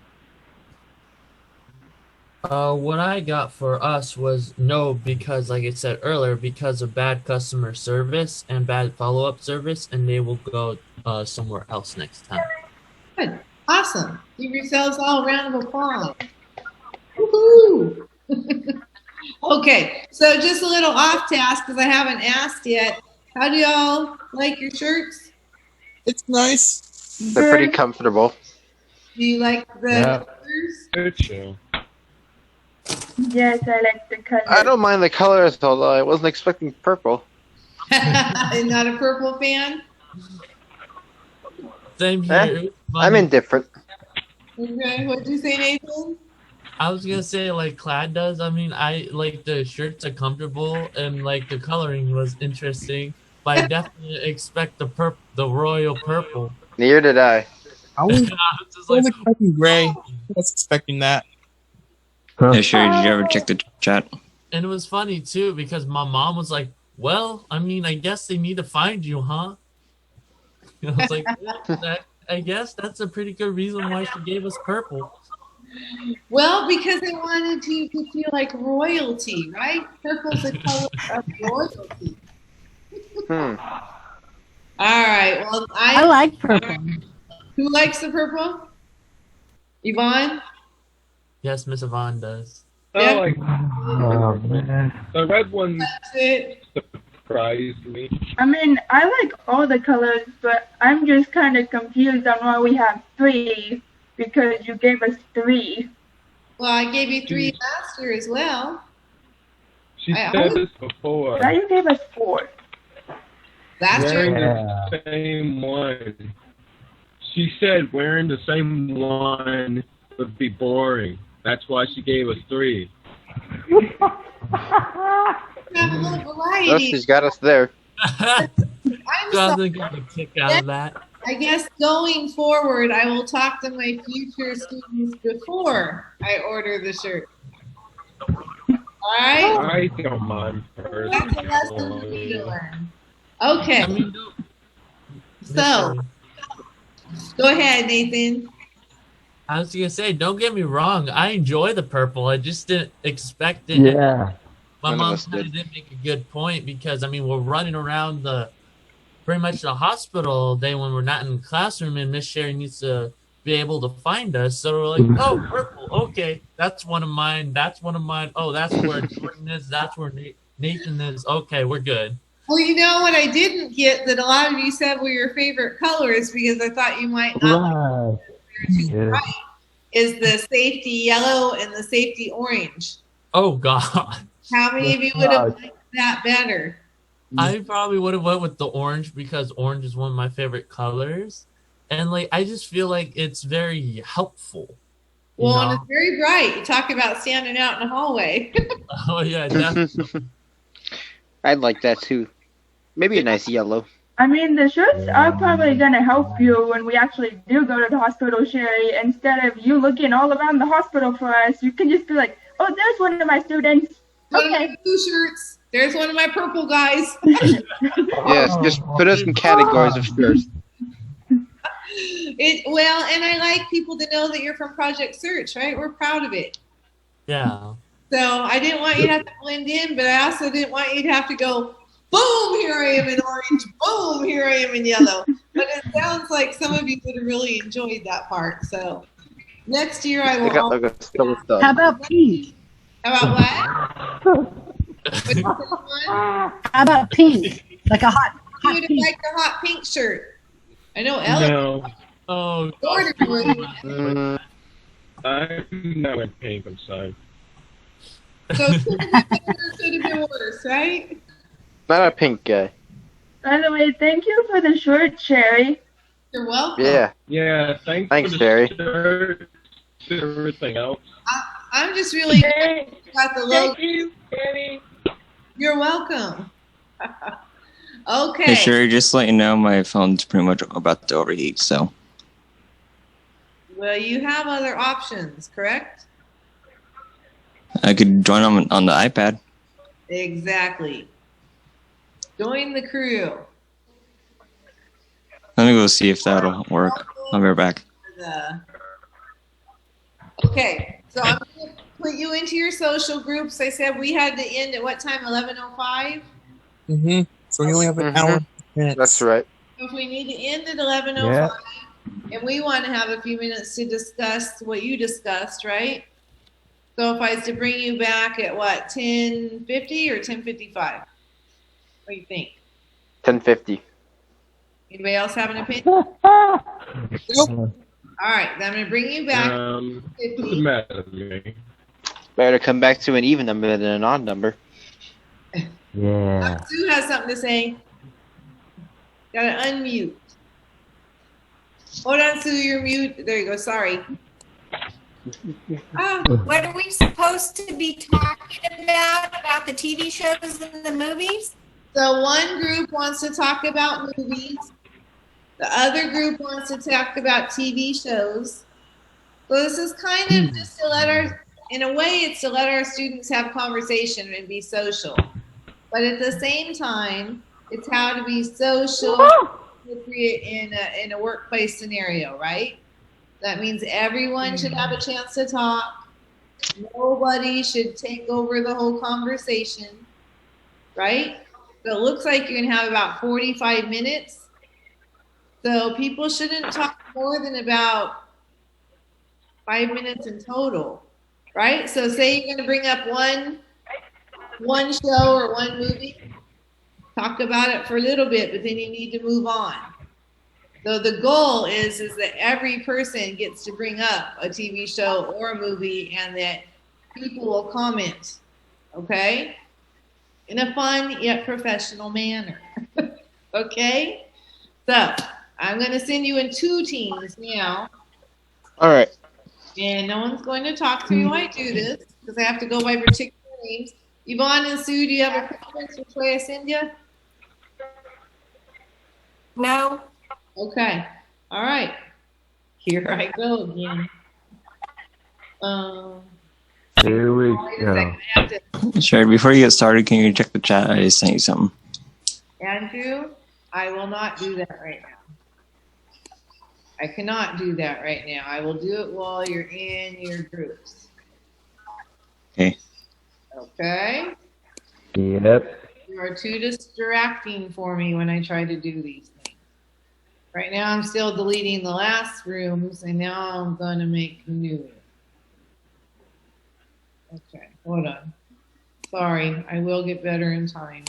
What I got for us was no, because like I said earlier, because of bad customer service and bad follow-up service, and they will go somewhere else next time. Good. Awesome. Give yourselves all a round of applause. Woohoo! Okay, so just a little off task because I haven't asked yet. How do y'all like your shirts? It's nice. They're pretty comfortable. Do you like the Yeah. colors? Good show. Yes, I like the color. I don't mind the colors, although I wasn't expecting purple. Not a purple fan? Same here. Eh, It was I'm funny. indifferent. Okay, what'd you say, Nathan? I was gonna say like Clad does. I mean, I like the shirts are comfortable and like the coloring was interesting, but I definitely expect the royal purple. Neither did I. I was I was just like, expecting gray. I was expecting that. Hey, Sherry, did you ever check the chat? and it was funny too because my mom was like, "Well, I mean, I guess they need to find you, huh?" And I was like, I guess that's a pretty good reason why she gave us purple. Well, because they wanted you to feel like royalty, right? Purple's the color of royalty. All right. Well, I like purple. Who likes the purple? Yvonne? Yes, Miss Yvonne does. I like Oh, man. the red one. That's it. Surprised me. I mean, I like all the colors, but I'm just kind of confused on why we have 3, because you gave us 3. Well, I gave you 3 last year as well. She I said always- this before. Now you gave us 4. Last Wearing year? the same one. She said wearing the same one would be boring. That's why she gave us 3. Have a little Well, variety. she's got us there. I'm Doesn't sorry. get a kick out of that. I guess going forward, I will talk to my future students before I order the shirt. All right? I don't mind her. That's a lesson for me to learn. Okay. I mean, So, go ahead, Nathan. I was gonna say, don't get me wrong. I enjoy the purple. I just didn't expect it. Yeah. My None of mom us kind of did. did make a good point because I mean we're running around pretty much the hospital all day when we're not in the classroom, and Miss Sherry needs to be able to find us. So we're like, oh, purple, okay, that's one of mine. That's one of mine. Oh, that's where Jordan is. That's where Nathan is. Okay, we're good. Well, you know what I didn't get that a lot of you said were your favorite colors because I thought you might not Right. like them right, is the safety yellow and the safety orange. Oh God, How many of you would have liked that better? I probably would have went with the orange because orange is one of my favorite colors, and like I just feel like it's very helpful. you Well, and know? it's very bright. You talk about standing out in the hallway. Oh yeah, definitely. I'd like that too. Maybe a nice yellow. I mean, the shirts are probably going to help you when we actually do go to the hospital, Sherry. Instead of you looking all around the hospital for us, you can just be like, oh, there's one of my students. One of Okay. my blue shirts. There's one of my purple guys. Yes, just put us in categories of shirts. Well, and I like people to know that you're from Project Search, right? We're proud of it. Yeah. So I didn't want you to have to blend in, but I also didn't want you to have to go, boom, here I am in orange, boom, here I am in yellow. But it sounds like some of you would have really enjoyed that part. So next year I They will. got like a still stuff. How about pink? How about what? What's the one? How about pink? Like a hot You would have pink. liked the hot pink shirt. I know Ellen No, Oh, ordered one. Mm, I'm not in pink. I'm sorry. So it could have been better, could have been worse, right? not a pink guy. By the way, thank you for the shirt, Sherry. You're welcome. Yeah. Yeah, thanks Thanks, for the Jerry. shirt, everything else. I'm just really got the logo. Thank you, Danny. You're welcome. Okay. Hey, Sherry, just to let you know, my phone's pretty much about to overheat, so. Well, you have other options, correct? I could join on the iPad. Exactly. Join the crew. Let me go see if that'll work. I'll be right back. Okay, so I'm going to put you into your social groups. I said we had to end at what time? 11:05? Mm-hmm. So we only have an hour. That's right. If we need to end at 11:05, Yeah. And we want to have a few minutes to discuss what you discussed, right? So if I was to bring you back at what, 10:50 or 10:55? What do you think? 10:50. Anybody else have an opinion? All right, then I'm going to bring you back. Doesn't matter to me. Better come back to an even number than an odd number. Yeah. Sue has something to say. Gotta unmute. Hold on, Sue, you're mute. There you go, sorry. What are we supposed to be talking about the TV shows and the movies? So one group wants to talk about movies. The other group wants to talk about TV shows. So this is kind of just to let our, in a way, it's to let our students have conversation and be social. But at the same time, it's how to be social appropriate in a workplace scenario, right? That means everyone should have a chance to talk. Nobody should take over the whole conversation, right? So it looks like you're gonna have about 45 minutes. So people shouldn't talk more than about 5 minutes in total, right? So say you're gonna bring up one show or one movie, talk about it for a little bit, but then you need to move on. So the goal is that every person gets to bring up a TV show or a movie and that people will comment, okay? In a fun yet professional manner, okay? So I'm gonna send you in 2 teams now. All right. And no one's going to talk to me while I do this because I have to go by particular names. Yvonne and Sue, do you have a preference which way I send you? No. Okay. All right. Here I go again. Here we go. Sherry, before you get started, can you check the chat? I just sent you something. Andrew, I will not do that right now. I cannot do that right now. I will do it while you're in your groups. Okay. Okay? Yep. You are too distracting for me when I try to do these things. Right now I'm still deleting the last rooms and now I'm going to make new. Okay, hold on. Sorry, I will get better in time.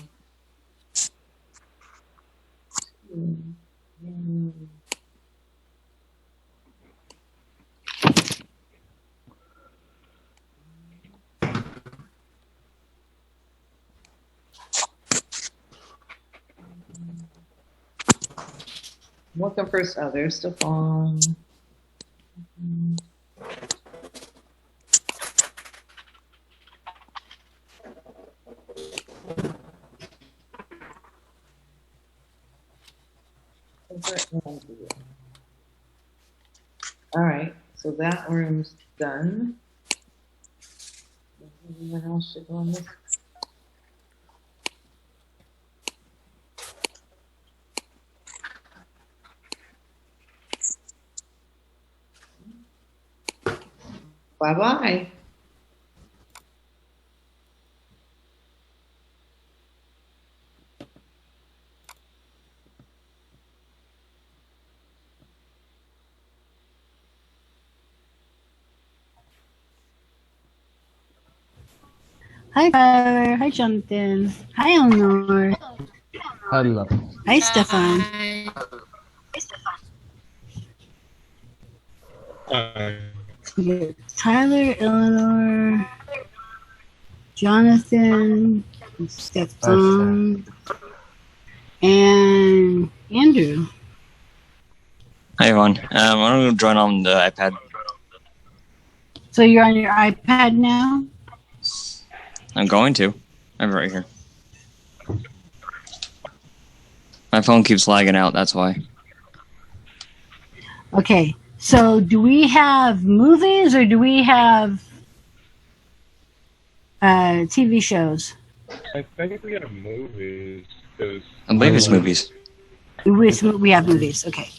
Looking for there's stuff on. All right, so that room's done. What else should go on this? Bye-bye. Hi, Tyler. Hi, Jonathan. Hi, Eleanor. Hello. Hi, Stefan. Tyler, Eleanor, Jonathan, Stefan, and Andrew. Hi, Yvonne. I'm going to join on the iPad. So you're on your iPad now? I'm going to. I have it right here. My phone keeps lagging out, that's why. Okay. So do we have movies or do we have TV shows? I think we have movies. I believe it's movies. We have movies. Okay.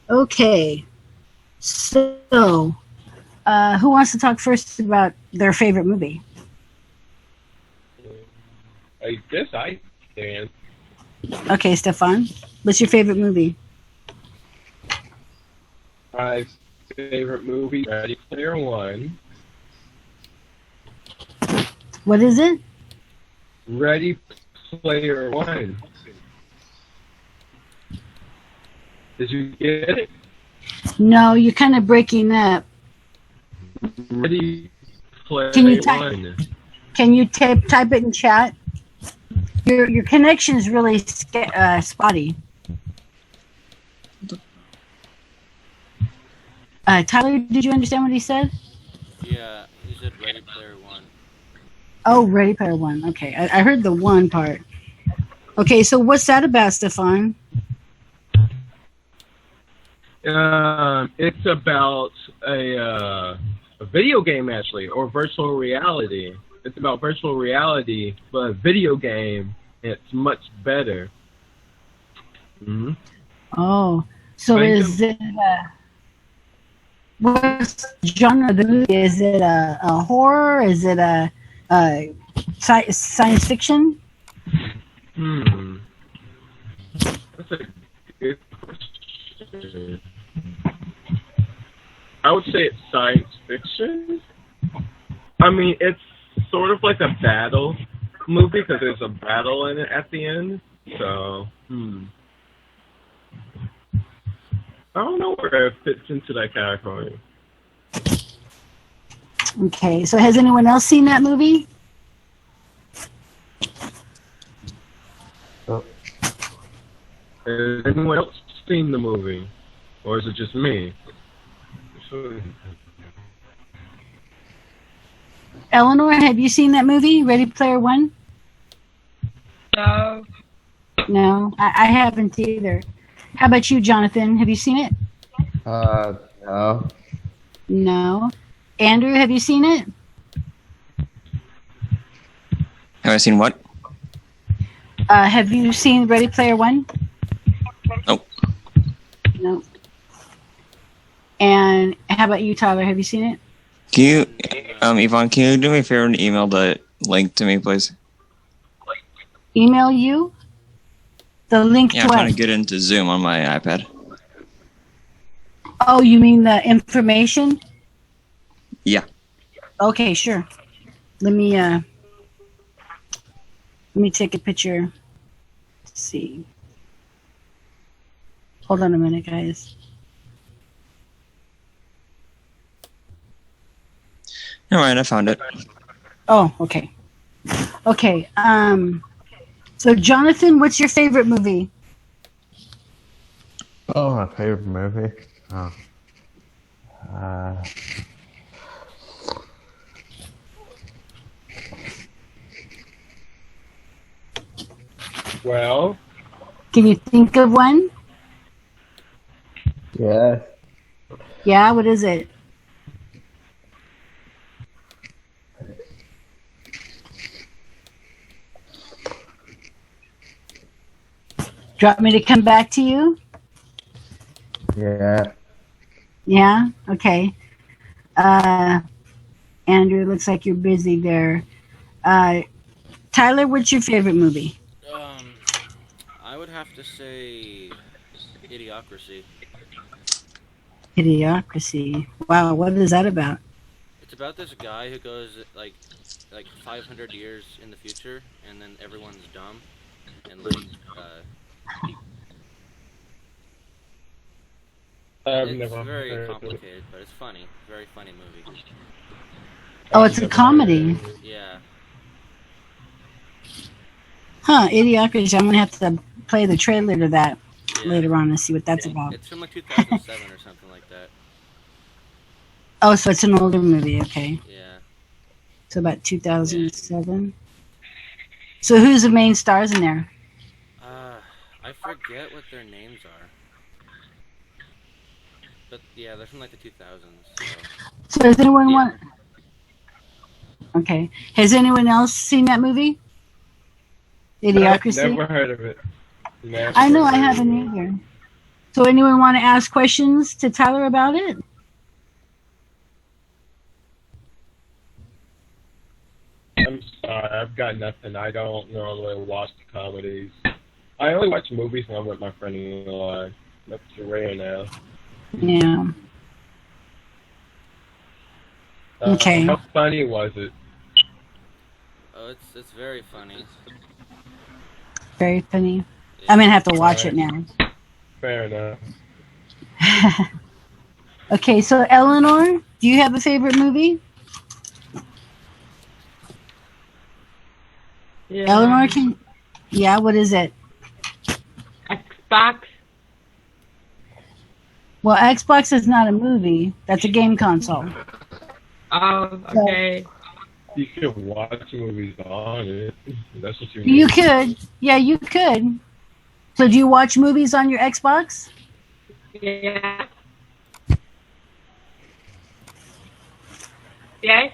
Okay. So, who wants to talk first about their favorite movie? I guess I can. Okay, Stefan. What's your favorite movie? My favorite movie, Ready Player One. What is it? Ready Player One. Did you get it? No, you're kind of breaking up. Ready Player Can you type? One. Can you type it in chat? Your connection is really spotty. Tyler, did you understand what he said? Yeah, he said Ready Player One. Oh, Ready Player One. Okay, I heard the one part. Okay, so what's that about, Stefan? It's about a video game, actually, or virtual reality. It's about virtual reality, but a video game. It's much better. Mm-hmm. Oh, so is it? What's the genre of the movie? Is it a horror? Is it a science fiction? That's a good question. I would say it's science fiction. I mean, it's sort of like a battle movie because there's a battle in it at the end. So, I don't know where it fits into that category. Okay, so has anyone else seen that movie? Has anyone else seen the movie? Or is it just me? Eleanor, have you seen that movie, Ready Player One? No. No, I haven't either. How about you, Jonathan? Have you seen it? No. No. Andrew, have you seen it? Have I seen what? Have you seen Ready Player One? Nope. No. And how about you, Tyler? Have you seen it? Can you, Yvonne, can you do me a favor and email the link to me, please? Email you? The link Yeah, to I'm trying what? to get into Zoom on my iPad. Oh, you mean the information? Yeah. Okay, sure. Let me take a picture. Let's see. Hold on a minute, guys. All right, I found it. Oh, okay. Okay. So Jonathan, what's your favorite movie? Oh, my favorite movie. Oh. Well, Can you think of one? Yeah. Yeah, what is it? Do you want me to come back to you? Yeah. Yeah? Okay. Andrew, looks like you're busy there. Tyler, what's your favorite movie? I would have to say Idiocracy. Idiocracy. Wow, what is that about? It's about this guy who goes like 500 years in the future, and then everyone's dumb, and I've it's never very heard of it. complicated, but it's funny. Very funny movie. Oh, it's a comedy. Yeah. Huh, Idiocracy. I'm going to have to play the trailer to that later on and see what that's about. It's from like 2007 or something like that. Oh, so it's an older movie, okay. Yeah. So about 2007. So who's the main stars in there? I forget what their names are. But yeah, they're from like the 2000s. So does anyone want... Okay. Has anyone else seen that movie? Idiocracy? I've never heard of it. Never I know, I heard of haven't either. So anyone want to ask questions to Tyler about it? I'm sorry, I've got nothing. I don't normally watch comedies. I only watch movies when I'm with my friend Eli. That's rare now. Yeah. Okay. How funny was it? Oh, it's very funny. Very funny. I'm gonna have to watch it now. Fair enough. Okay, so Eleanor, do you have a favorite movie? Yeah. Eleanor can. Yeah, what is it? Xbox. Well, Xbox is not a movie. That's a game console. Oh, okay. You could watch movies on it. That's what you mean. You could. Yeah, you could. So do you watch movies on your Xbox? Yeah. Yes.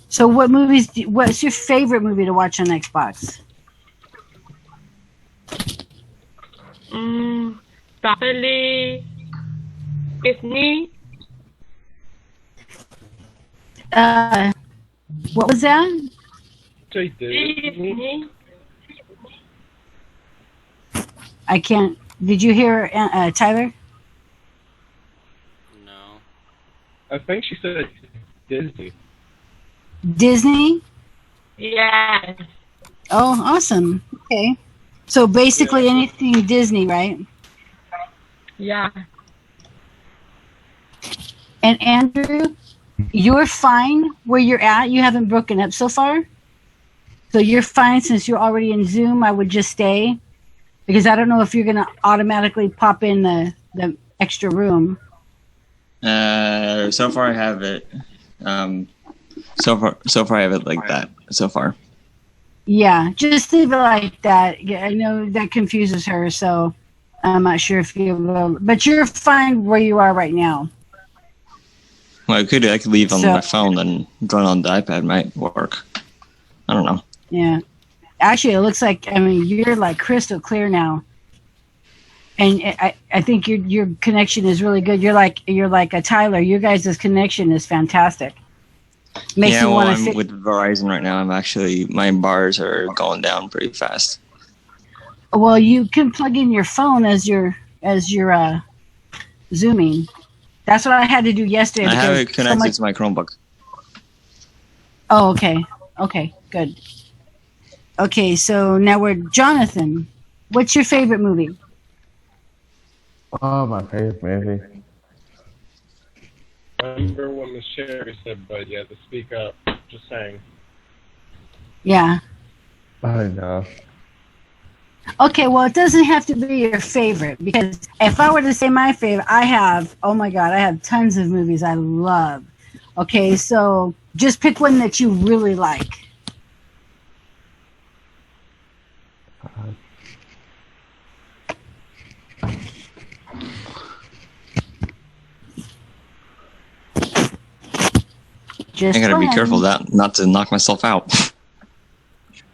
So what movies? What's your favorite movie to watch on Xbox? Probably Disney. What was that? Say Disney. Disney. I can't. Did you hear Tyler? No. I think she said Disney. Disney? Yes. Oh, awesome. Okay. So basically anything Disney, right? Yeah. And Andrew, you're fine where you're at. You haven't broken up so far. So you're fine since you're already in Zoom. I would just stay because I don't know if you're going to automatically pop in the extra room. So far I have it. So far I have it like that. So far. Yeah, just leave it like that. Yeah, I know that confuses her, so I'm not sure if you will. But you're fine where you are right now. Well, I could leave on So- my phone and join on the iPad might work. I don't know. Yeah. Actually, it looks like, I mean, you're like crystal clear now. And I think your connection is really good. You're like a Tyler. Your guys' connection is fantastic. Makes yeah, you well, want I'm to fit. with Verizon right now. My bars are going down pretty fast. Well, you can plug in your phone as you're zooming. That's what I had to do yesterday. I have it because so connected much- to my Chromebook. Oh, okay. Okay, good. Okay, so now we're Jonathan. What's your favorite movie? Oh, my favorite movie. I remember what Miss Sherry said, but you have to speak up. Just saying. Yeah. Oh, no. Okay, well, it doesn't have to be your favorite because if I were to say my favorite, I have tons of movies I love. Okay, so just pick one that you really like. Just I gotta be one. careful not to knock myself out.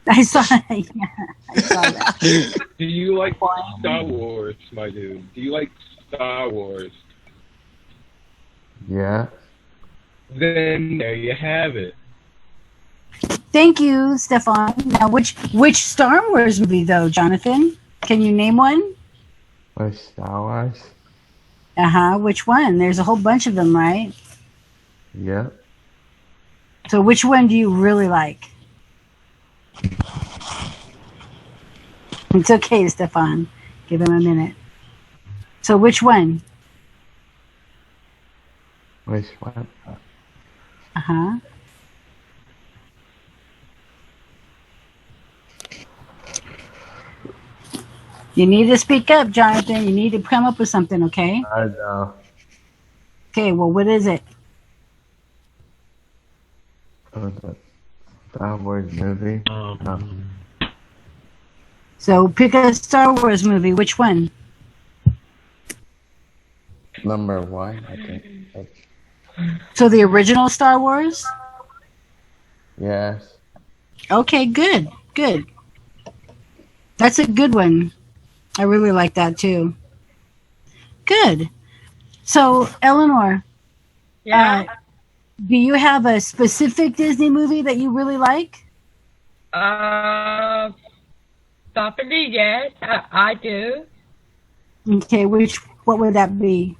I saw, yeah, I saw that. Do you like Star Wars, my dude? Do you like Star Wars? Yeah. Then there you have it. Thank you, Stefan. Now, which Star Wars movie though, Jonathan? Can you name one? Like Star Wars? Which one? There's a whole bunch of them, right? Yeah. So, which one do you really like? It's okay, Stefan. Give him a minute. So, which one? Which one? You need to speak up, Jonathan. You need to come up with something, okay? I know. Okay, well, what is it? The Star Wars movie. So, pick a Star Wars movie. Which one? Number 1, I think. So, the original Star Wars? Yes. Okay, good. Good. That's a good one. I really like that too. Good. So, Eleanor, Yeah. do you have a specific Disney movie that you really like? Probably yes. I do. Okay, what would that be?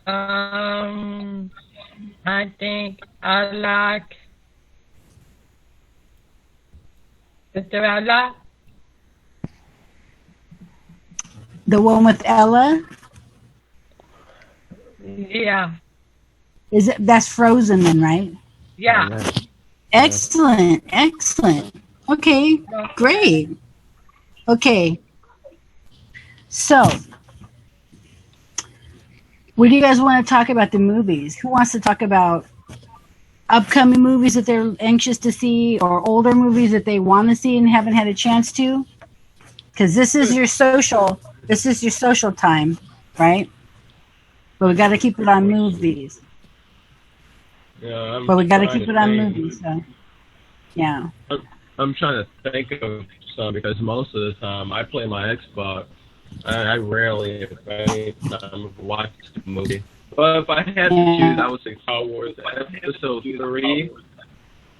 I I think I like Sister Ella. The one with Ella? Yeah. That's Frozen then, right? Yeah. Excellent. Excellent. Okay. Great. Okay. So, what do you guys want to talk about the movies? Who wants to talk about upcoming movies that they're anxious to see, or older movies that they want to see and haven't had a chance to? Because this is your social time, right? But we got to keep it on movies. Yeah, But we got to keep it on movies. So, yeah. I'm trying to think of some because most of the time I play my Xbox. I rarely, if any time, watch the movie. But if I had to choose, I would say Star Wars Episode 3.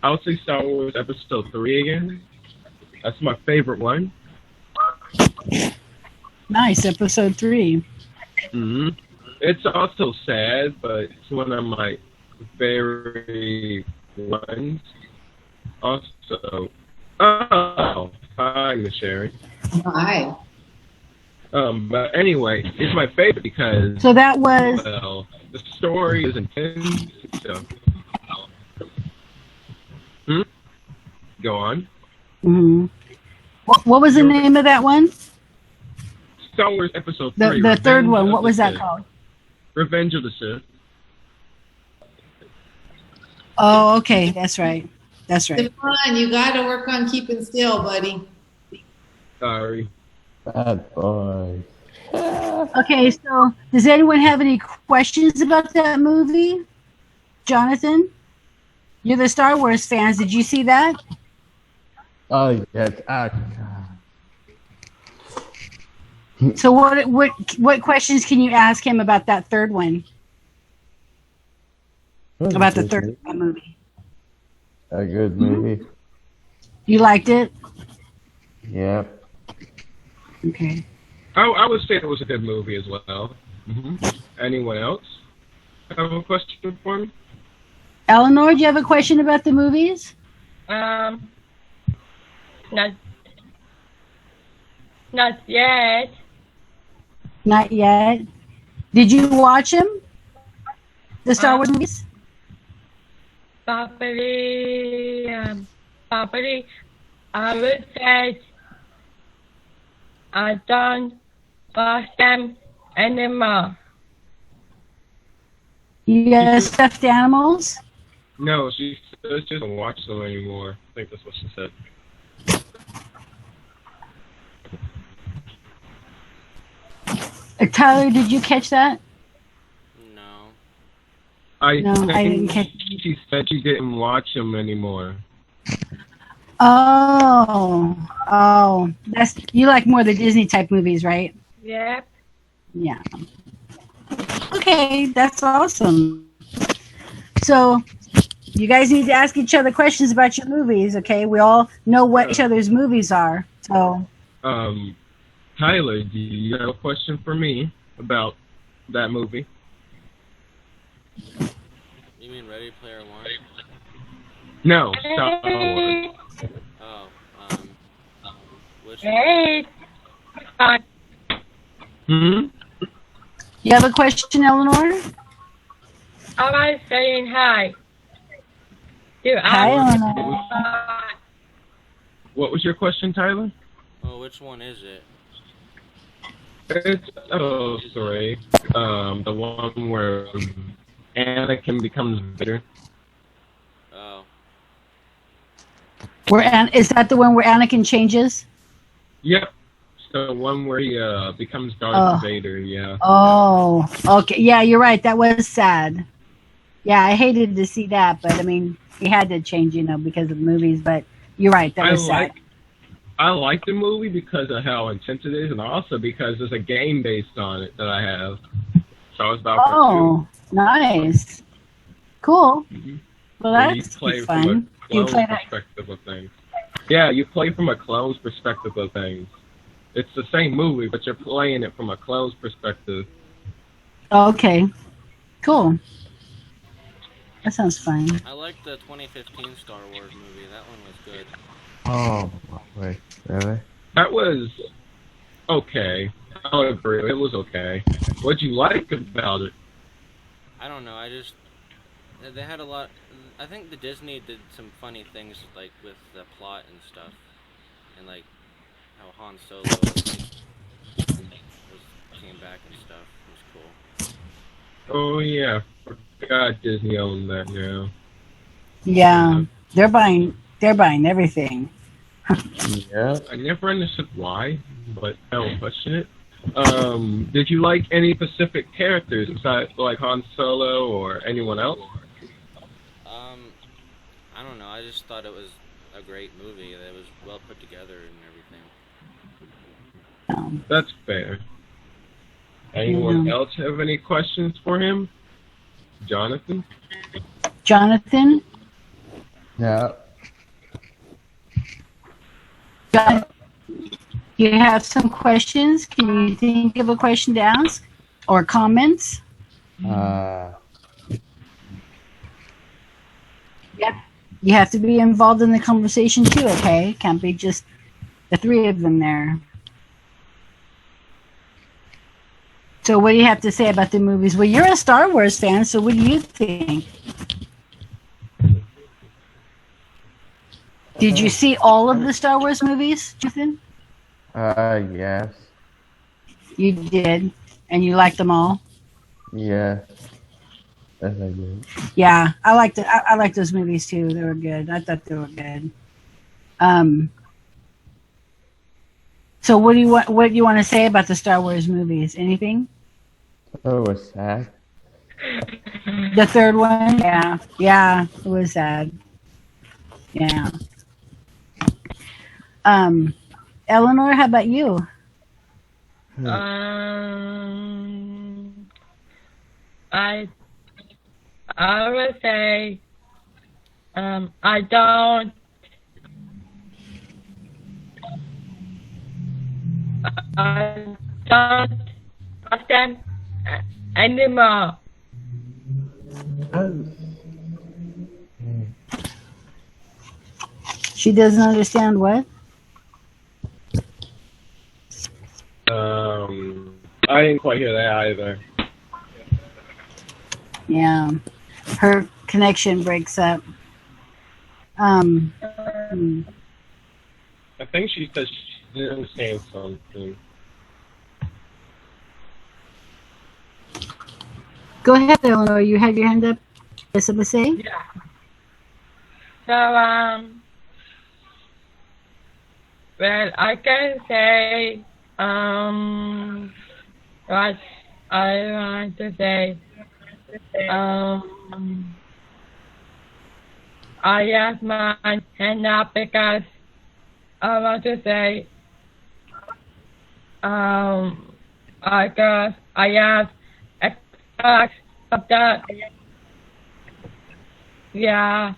I would say Star Wars Episode 3 again. That's my favorite one. Nice, Episode 3. Mm-hmm. It's also sad, but it's one of my favorite ones. Also, hi, Miss Sherry. Hi. But anyway, it's my favorite because So that was well, the story is intense. So, go on. Mm-hmm. What was the name of that one? Star Wars Episode 3. The third Revenge one. of What the was that Sith. called? Revenge of the Sith. Oh, okay. That's right. That's right. Devon, you got to work on keeping still, buddy. Sorry. Bad boy. Okay, so does anyone have any questions about that movie? Jonathan? You're the Star Wars fans. Did you see that? Oh, yes. So what questions can you ask him about that third one? About the third movie. A good movie. You liked it? Yep. Okay. I would say it was a good movie as well. Anyone else have a question for me? Eleanor, do you have a question about the movies? Not yet. Not yet. Did you watch them? The Star Wars movies? Probably, I would say I don't watch them anymore. You got stuffed animals? No, she says she doesn't watch them anymore. I think that's what she said. Tyler, did you catch that? No. I didn't catch. She said she didn't watch them anymore. Oh, that's you like more the Disney type movies, right? Yep. Yeah. Okay, that's awesome. So, you guys need to ask each other questions about your movies, okay? We all know what each other's movies are. So, Tyler, do you have a question for me about that movie? You mean Ready Player One? No, Star Wars. Oh, which Hey. you have a question, Eleanor? I was saying hi. Hi, Eleanor. What was your question, Tyler? Oh, which one is it? It's sorry. The one where Anakin becomes Vader. Oh. Is that the one where Anakin changes? Yep. The one where he becomes Darth Vader. Yeah. Oh, okay. Yeah, you're right. That was sad. Yeah, I hated to see that, but I mean, he had to change, because of the movies. But you're right. That was sad. I like the movie because of how intense it is, and also because there's a game based on it that I have. So I was about Oh, nice. Cool. Well, Where you that's play fun. from a You clone's play that. perspective of things. Yeah, you play from a clone's perspective of things. It's the same movie, but you're playing it from a clone's perspective. Okay. Cool. That sounds fun. I liked the 2015 Star Wars movie. That one was good. Oh, wait, really? That was okay. I'll agree. It was okay. What'd you like about it? I don't know. They had a lot. I think the Disney did some funny things like with the plot and stuff, and like how Han Solo came back and stuff. It was cool. Oh yeah, forgot Disney owned that now. Yeah, they're buying everything. Yeah. I never understood why, but I don't question it. Did you like any specific characters besides like Han Solo or anyone else? I don't know. I just thought it was a great movie. It was well put together and everything. That's fair. Anyone else have any questions for him? Jonathan? Jonathan? Yeah. John, you have some questions? Can you think of a question to ask or comments? Yeah. You have to be involved in the conversation too, okay? Can't be just the three of them there. So what do you have to say about the movies? Well, you're a Star Wars fan, so what do you think? Did you see all of the Star Wars movies, Jonathan? Yes. You did, and you liked them all. Yeah. Yes, I did. Yeah, I liked it. I liked those movies too. They were good. I thought they were good. So what do you want? What do you want to say about the Star Wars movies? Anything? Oh, it was sad. The third one? Yeah, it was sad. Yeah. Eleanor, how about you? I would say, I don't understand anymore. She doesn't understand what? I didn't quite hear that either. Yeah, her connection breaks up. I think she said she didn't understand something. Go ahead, Eleanor. You had your hand up. Is something to say? Yeah. So, well, I can say, what I want to say. I have my hand up because I want to say, because I have Xbox of that. Yeah.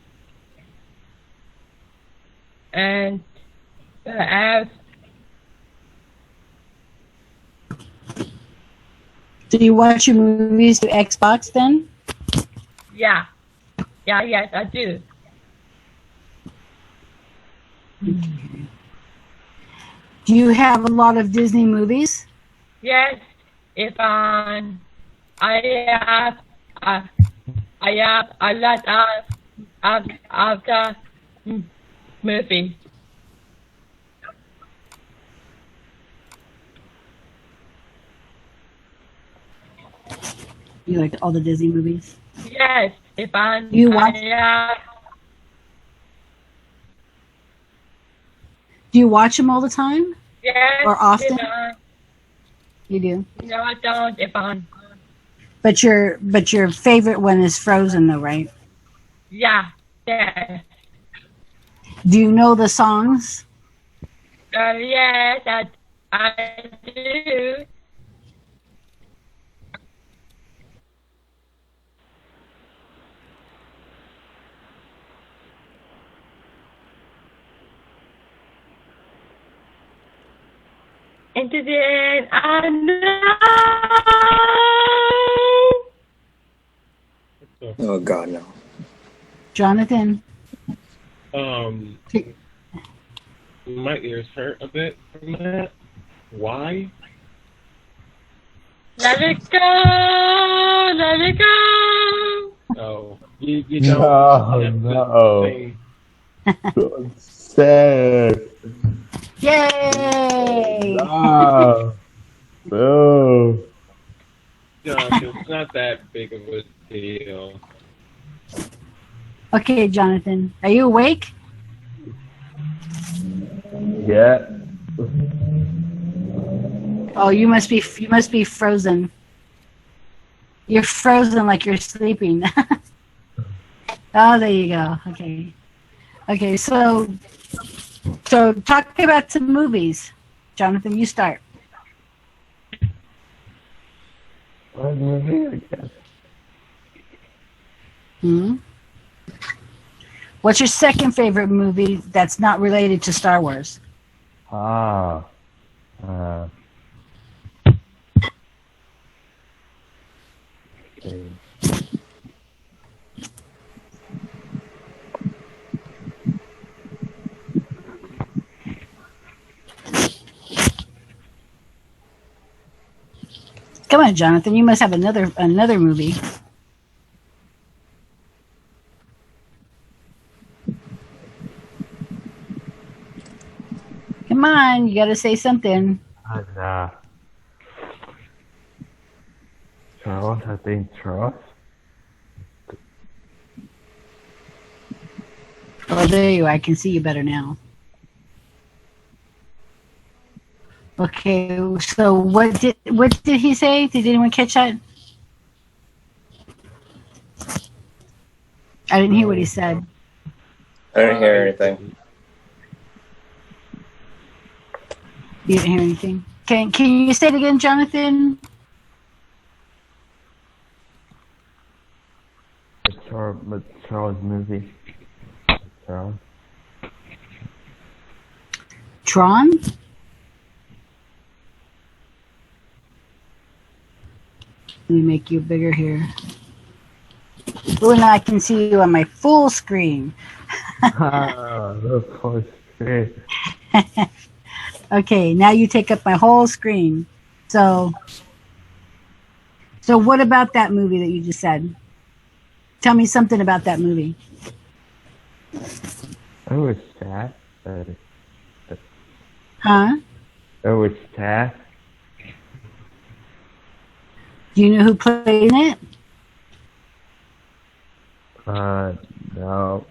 And the apps. Do you watch your movies through Xbox then? Yeah. Yes, I do. Do you have a lot of Disney movies? Yes, if I have a lot of the movies. You like all the Disney movies? Yes, if I You watch? Do you watch them all the time? Yes. Or often? If You do. no, I don't. If I But your favorite one is Frozen, though, right? yeah, yes. Do you know the songs? Yes, I do. Into the end, I know. Oh God, no. Jonathan. My ears hurt a bit from that. Why? Let it go, let it go. Oh, you don't. No. Sad. Yay! No. No. Gosh, it's not that big of a deal. Okay, Jonathan, are you awake? Yeah. Oh, you must be frozen. You're frozen like you're sleeping. Oh, there you go. Okay. Okay, so talk about some movies. Jonathan, you start. What movie, I guess? What's your second favorite movie that's not related to Star Wars? Okay. Come on, Jonathan, you must have another movie. Come on, you gotta say something. Charles, I think Charles. Oh, there you are. I can see you better now. Okay, so what did he say? Did anyone catch that? I didn't hear what he said. I didn't hear anything. You didn't hear anything? Can you say it again, Jonathan? Charles movie. Charles. Tron? Let me make you bigger here. Oh, now I can see you on my full screen. That's full screen. Okay, now you take up my whole screen. So what about that movie that you just said? Tell me something about that movie. It was sad. Huh? It was sad. Do you know who played in it? No.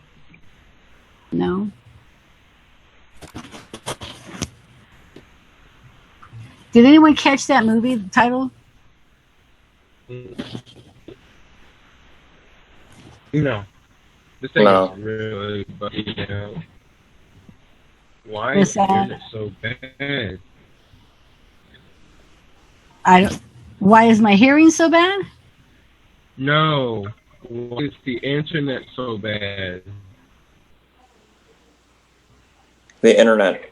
No. Did anyone catch that movie, the title? No. This thing No. is really bugging out. Why What's is that? it so bad? Why is my hearing so bad? No. Why is the internet so bad? The internet.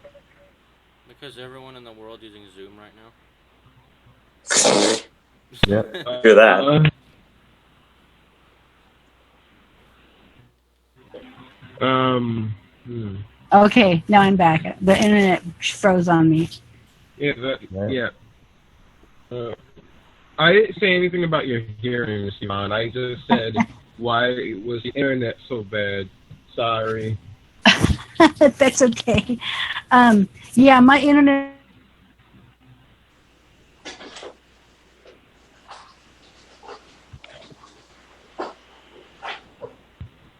Because everyone in the world using Zoom right now. Yep. Do that. Okay, now I'm back. The internet froze on me. Yeah. I didn't say anything about your hearing, Simon. I just said, why was the internet so bad? Sorry. That's okay. Yeah, my internet.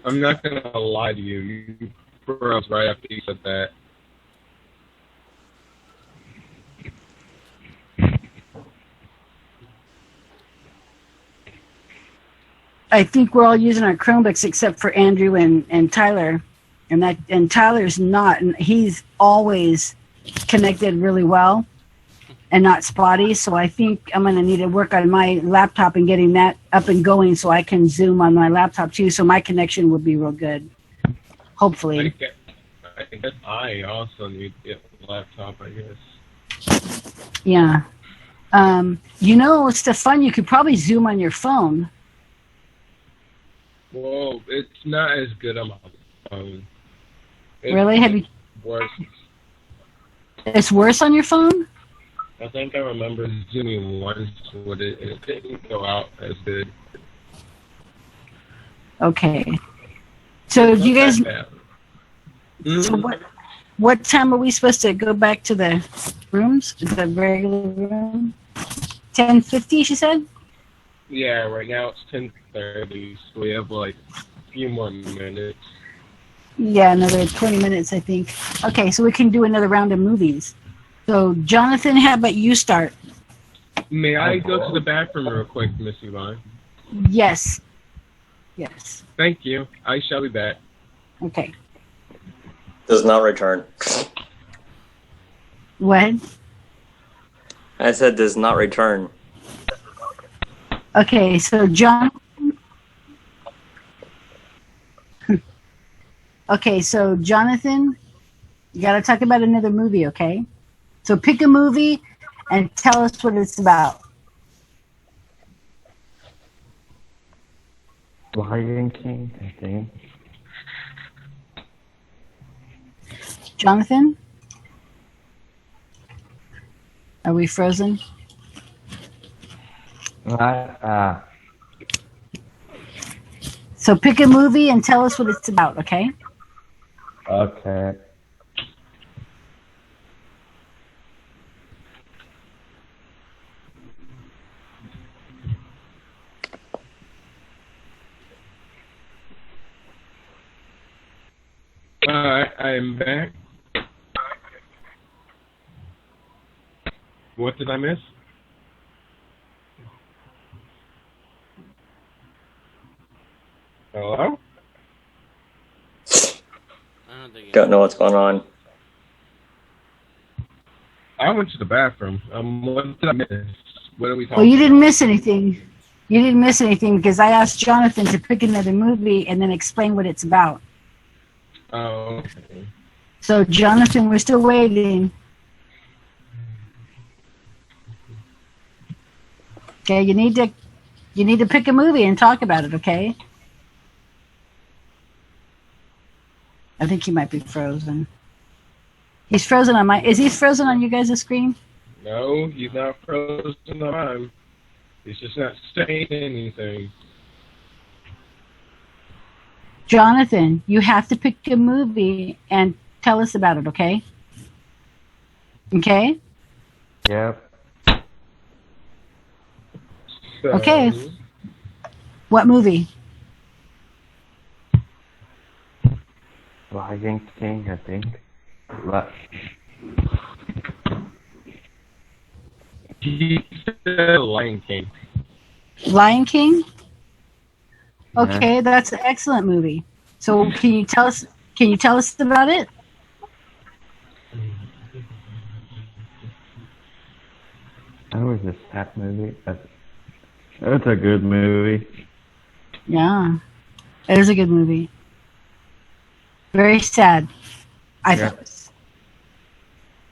I'm not gonna lie to you. You froze right after you said that. I think we're all using our Chromebooks except for Andrew and Tyler, and Tyler's not, and he's always connected really well and not spotty. So I think I'm gonna need to work on my laptop and getting that up and going so I can Zoom on my laptop too. So my connection will be real good, hopefully. I guess I also need to get a laptop, I guess. Yeah. Stefan, you could probably Zoom on your phone. Well, it's not as good on my phone. It's Really? Have you? worse. It's worse on your phone? I think I remember zooming once with it, and it didn't go out as good. Okay. So you guys. Not that bad. So what time are we supposed to go back to the rooms? The regular room? 10:50, she said? Yeah, right now it's 10:30, so we have like a few more minutes. Yeah, another 20 minutes, I think. Okay, so we can do another round of movies. So, Jonathan, how about you start? May I go to the bathroom real quick, Miss Yvonne? Yes. Yes. Thank you. I shall be back. Okay. Does not return. What? I said does not return. Okay, so John. Okay, so Jonathan, you got to talk about another movie, okay? So pick a movie and tell us what it's about. Lion King, I think. Jonathan? Are we frozen? So pick a movie and tell us what it's about, okay? Okay. I'm back. What did I miss? Hello? Don't know what's going on. I went to the bathroom. What did I miss? What are we talking Well, you didn't miss anything. You didn't miss anything because I asked Jonathan to pick another movie and then explain what it's about. Oh, okay. So, Jonathan, we're still waiting. Okay, you need to pick a movie and talk about it, okay? I think he might be frozen. He's frozen on my... Is he frozen on you guys' screen? No, he's not frozen on mine. He's just not saying anything. Jonathan, you have to pick a movie and tell us about it, okay? Okay? Yep. So, Okay. What movie? Lion King, I think. He said Lion King. Lion King? Okay, that's an excellent movie. So can you tell us about it? That was a sad movie. That's a good movie. Yeah. It is a good movie. Very sad. I thought.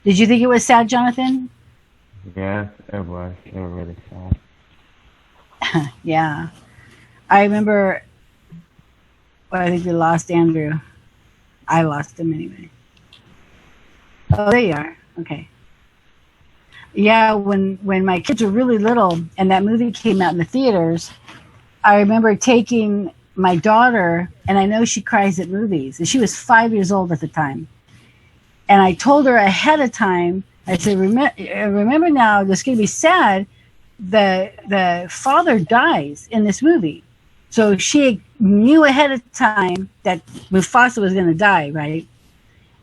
Did you think it was sad, Jonathan? Yeah, it was. It was really sad. Yeah. I remember, well, I think we lost Andrew. I lost him anyway. Oh, there you are. Okay. Yeah, when my kids were really little and that movie came out in the theaters, I remember taking my daughter, and I know she cries at movies, and she was 5 years old at the time. And I told her ahead of time, I said, remember now, this is going to be sad. The father dies in this movie. So she knew ahead of time that Mufasa was going to die, right?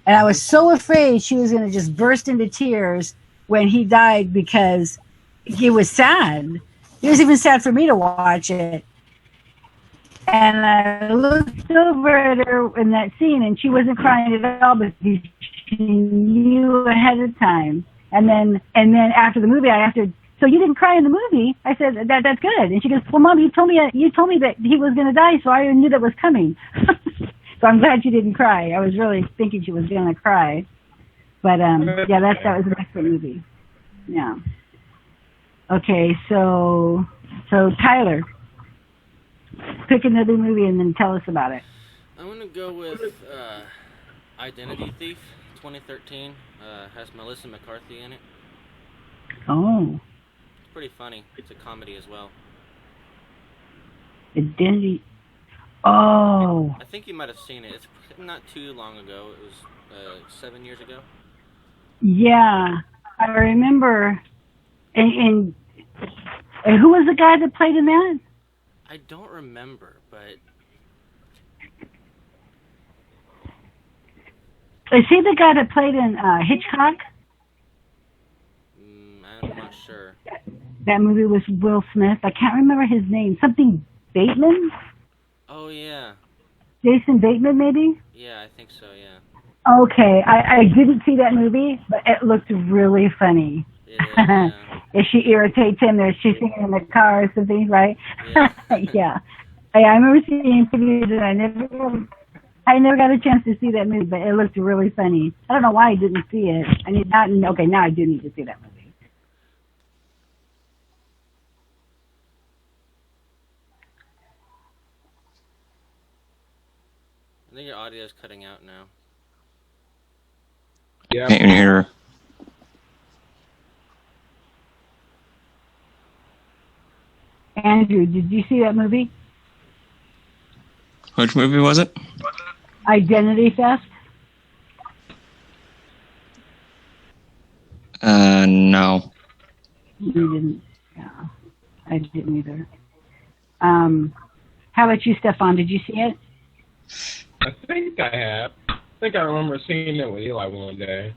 And I was so afraid she was going to just burst into tears when he died because it was sad. It was even sad for me to watch it. And I looked over at her in that scene, and she wasn't crying at all because she knew ahead of time. And then after the movie, I asked her, "So you didn't cry in the movie?" I said, "That's good." And she goes, "Well, Mom, you told me that he was going to die, so I knew that was coming." So I'm glad she didn't cry. I was really thinking she was going to cry. But yeah, that was an excellent movie. Yeah. Okay, so Tyler, pick another movie and then tell us about it. I'm gonna go with Identity Thief, 2013. Has Melissa McCarthy in it. Oh, It's pretty funny. It's a comedy as well. Identity. Oh, I think you might have seen it. It's not too long ago. It was 7 years ago. yeah, I remember. And who was the guy that played in that? I don't remember, but Is he the guy that played in Hitchcock? I'm not sure. That movie was Will Smith. I can't remember his name. Something Bateman? Oh yeah, Jason Bateman, maybe? yeah, I think so. Yeah. Okay, I didn't see that movie, but it looked really funny. If she irritates him, there's she's singing in the car or something, right? Yeah. I remember seeing previews and I never got a chance to see that movie, but it looked really funny. I don't know why I didn't see it. Now I do need to see that movie. I think your audio is cutting out now. Yeah. Can't hear her. Andrew, did you see that movie? Which movie was it? Identity Theft? No. You didn't. Yeah, I didn't either. How about you, Stefan? Did you see it? I think I have. I think I remember seeing it with Eli one day.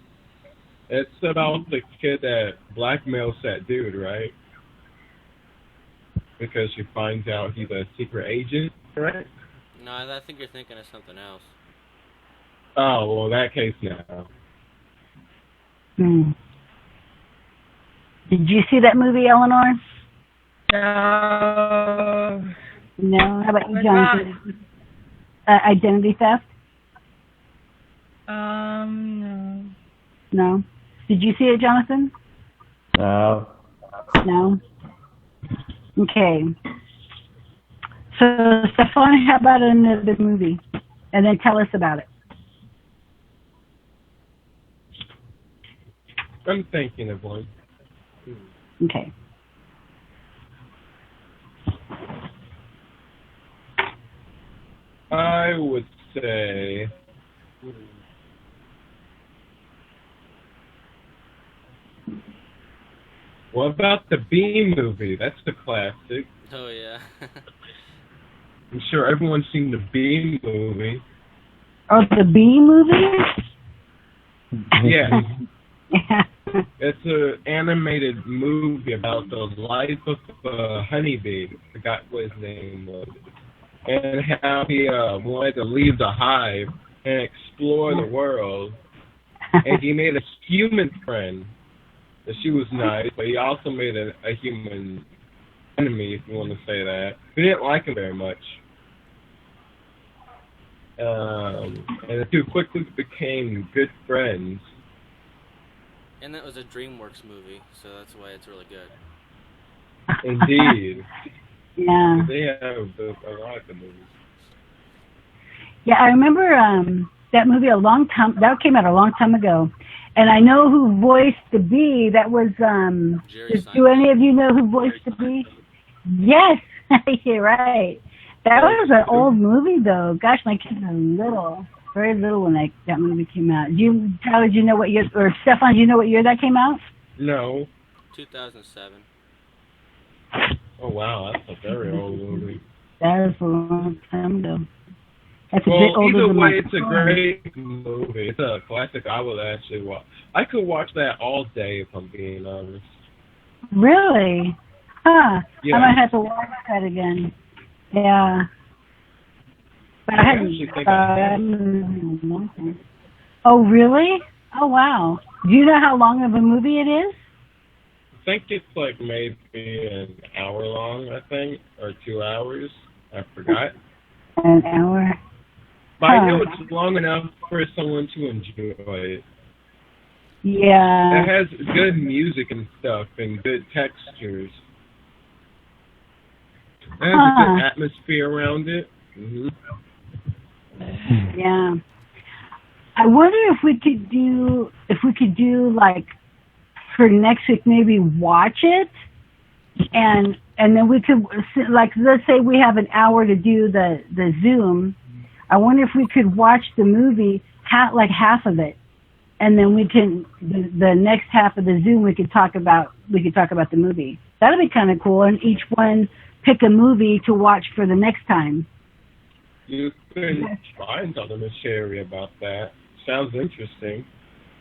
It's about the kid that blackmails that dude, right? Because she finds out he's a secret agent, right? No, I think you're thinking of something else. Oh, well, in that case, no. Hmm. Did you see that movie, Eleanor? No. No. How about you, Jonathan? Identity Theft? No. No. Did you see it, Jonathan? No. No. Okay. So, Stefan, how about another movie? And then tell us about it. I'm thinking of one. Okay. I would say... What about the Bee Movie? That's the classic. Oh yeah. I'm sure everyone's seen the Bee Movie. Oh, the Bee Movie? Yeah. It's an animated movie about the life of a honeybee. I forgot what his name was. And how he wanted to leave the hive and explore the world. And he made a human friend. She was nice, but he also made a human enemy, if you want to say that. He didn't like him very much. And the two quickly became good friends. And that was a DreamWorks movie, so that's why it's really good. Indeed. Yeah. They have a lot of the movies. Yeah, I remember that movie that came out a long time ago. And I know who voiced the bee. That was, do any of you know who voiced the bee? Yes, you're right. That was an old movie, though. Gosh, my kids are little, very little when that movie came out. Tyler, do you know what year, or Stefan, do you know what year that came out? No. 2007. Oh, wow, that's a very old movie. That was a long time ago. That's a Well, bit older either than way, my it's a son. great movie. It's a classic I would actually watch. I could watch that all day, if I'm being honest. Really? Huh. Yeah. I might have to watch that again. Yeah. But I actually think I hadn't. Oh, really? Oh, wow. Do you know how long of a movie it is? I think it's like maybe an hour long, I think, or 2 hours. I forgot. An hour. But I know it's long enough for someone to enjoy it. Yeah. It has good music and stuff and good textures. It has a good atmosphere around it. Hmm. Yeah. I wonder if we could do like for next week, maybe watch it, and then we could, like, let's say we have an hour to do the Zoom. I wonder if we could watch the movie, half of it, and then we can the next half of the Zoom we could talk about the movie. That'd be kind of cool, and each one pick a movie to watch for the next time. You can find other material about that. Sounds interesting.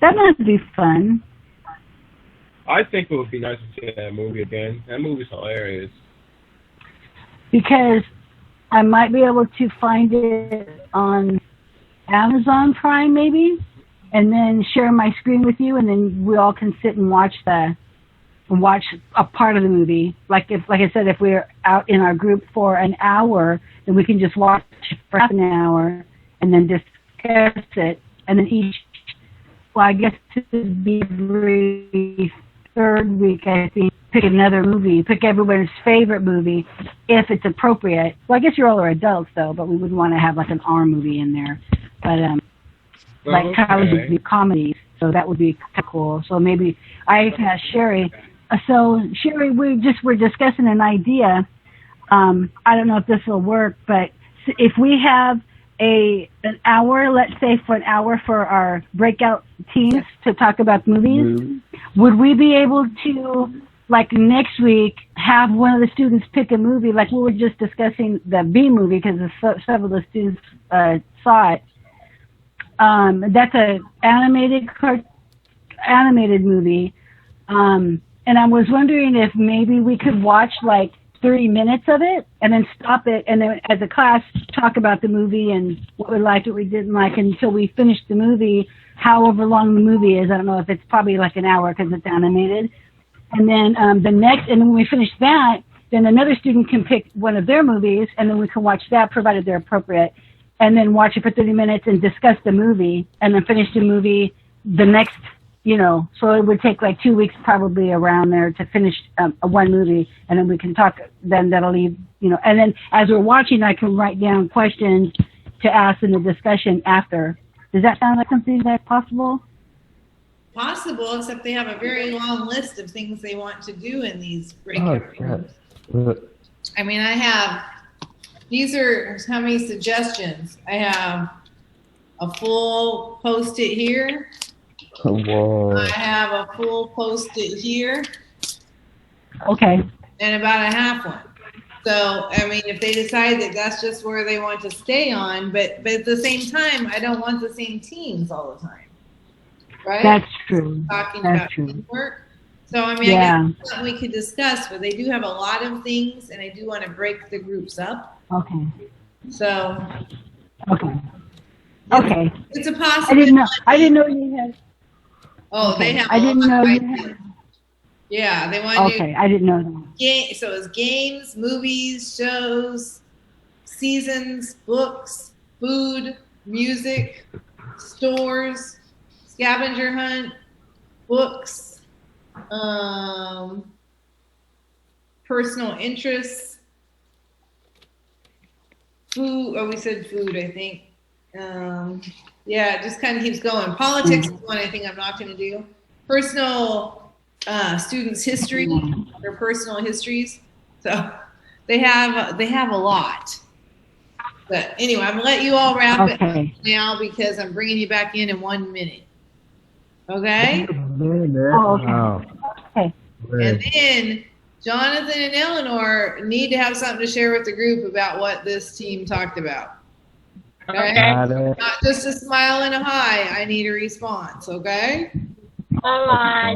That might be fun. I think it would be nice to see that movie again. That movie's hilarious. Because I might be able to find it on Amazon Prime, maybe, and then share my screen with you, and then we all can sit and watch a part of the movie. Like I said, if we're out in our group for an hour, then we can just watch it for half an hour and then discuss it, and then I guess to be every third week, I think, pick another movie, pick everyone's favorite movie, if it's appropriate. Well, I guess you all are adults, though, but we wouldn't want to have, like, an R movie in there. But, like, college would be comedies, so that would be kind of cool. So maybe I asked Sherry. So, Sherry, we're discussing an idea. I don't know if this will work, but if we have an hour, let's say for an hour for our breakout teams to talk about movies, would we be able to, like, next week have one of the students pick a movie, like we were just discussing the B movie because several of the students saw it. That's an animated movie, and I was wondering if maybe we could watch like 30 minutes of it and then stop it, and then as a class talk about the movie and what we liked, what we didn't like, until we finish the movie, however long the movie is. I don't know if it's probably like an hour because it's animated. And then and then when we finish that, then another student can pick one of their movies, and then we can watch that, provided they're appropriate, and then watch it for 30 minutes and discuss the movie, and then finish the movie the next, so it would take like 2 weeks probably around there to finish one movie, and then we can talk, then that'll leave, and then as we're watching, I can write down questions to ask in the discussion after. Does that sound like something that's possible? Possible, except they have a very long list of things they want to do in these breakout rooms. I mean, these are how many suggestions. I have a full post-it here. Whoa. I have a full post-it here. Okay. And about a half one. So, I mean, if they decide that that's just where they want to stay on, but at the same time, I don't want the same teams all the time. Right? That's true. Talking That's about true. teamwork. So, I mean, I guess that's something we could discuss, but they do have a lot of things, and I do want to break the groups up. Okay. So. Okay. Okay. It's a possibility. I didn't know you had. Oh, Okay. they have. I didn't know you had. had. Yeah, they want to. Okay, I didn't know that. So it's games, movies, shows, seasons, books, food, music, stores, scavenger hunt, books, personal interests, food. Oh, we said food, I think. Yeah, it just kind of keeps going. Politics is one I think I'm not going to do. Personal students' history, their personal histories. So they have a lot. But anyway, I'm gonna let you all wrap it up now because I'm bringing you back in 1 minute. Okay? Oh, okay. And then Jonathan and Eleanor need to have something to share with the group about what this team talked about. Okay? Not just a smile and a hi. I need a response, okay? All right.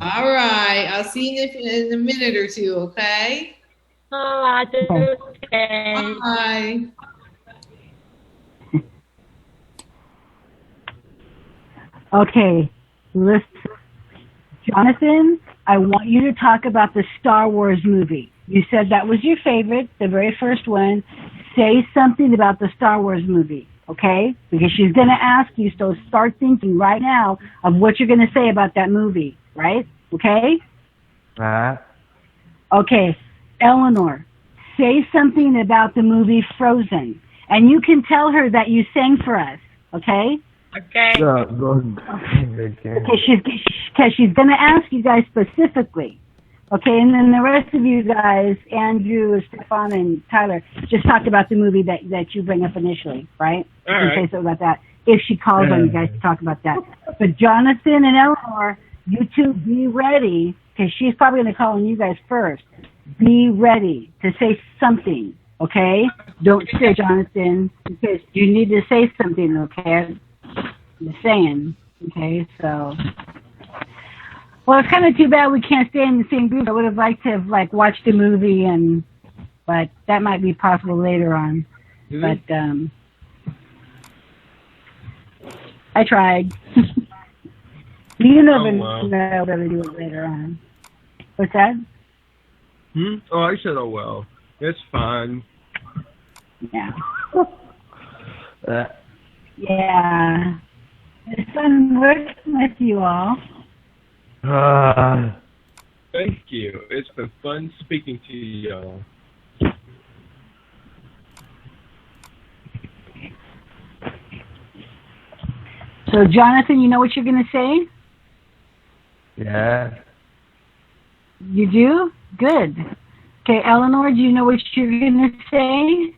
All right. I'll see you in a minute or two, okay? All right. Okay. Bye. Okay, listen, Jonathan, I want you to talk about the Star Wars movie. You said that was your favorite, the very first one. Say something about the Star Wars movie, okay? Because she's going to ask you, so start thinking right now of what you're going to say about that movie, right? Okay? Okay, Eleanor, say something about the movie Frozen. And you can tell her that you sang for us, okay? Okay. Okay, because she's going to ask you guys specifically. Okay, and then the rest of you guys, Andrew, Stefan, and Tyler, just talked about the movie that you bring up initially, right? All You can right. say something about that if she calls on you guys to talk about that. But Jonathan and Eleanor, you two be ready, because she's probably going to call on you guys first. Be ready to say something, okay? Don't say Jonathan, because you need to say something, okay? I'm saying, okay? So, well, it's kind of too bad we can't stay in the same group. I would have liked to have watched the movie, but that might be possible later on. But I tried. You never know what to do it later on. What's that? Oh, I said, oh well. It's fine. Yeah. Yeah. It's fun working with you all. Thank you. It's been fun speaking to y'all. So, Jonathan, you know what you're going to say? Yeah. You do? Good. Okay, Eleanor, do you know what you're going to say?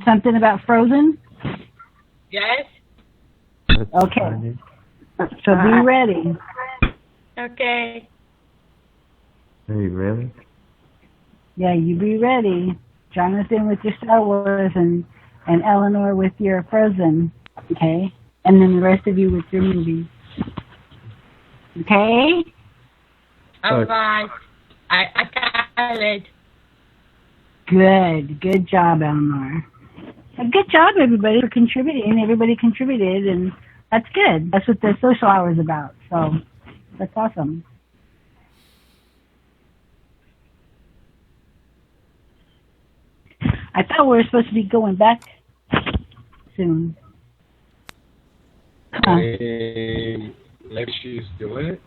Something about Frozen? Yes. Okay. So be ready. Okay. Hey, really? Yeah, you be ready. Jonathan with your Star Wars and Eleanor with your Frozen. Okay? And then the rest of you with your movies. Okay? All right. I got it. Good. Good job, Eleanor. Good job, everybody, for contributing. Everybody contributed, and that's good. That's what the social hour is about. So that's awesome. I thought we were supposed to be going back soon. Huh. Maybe she's doing it.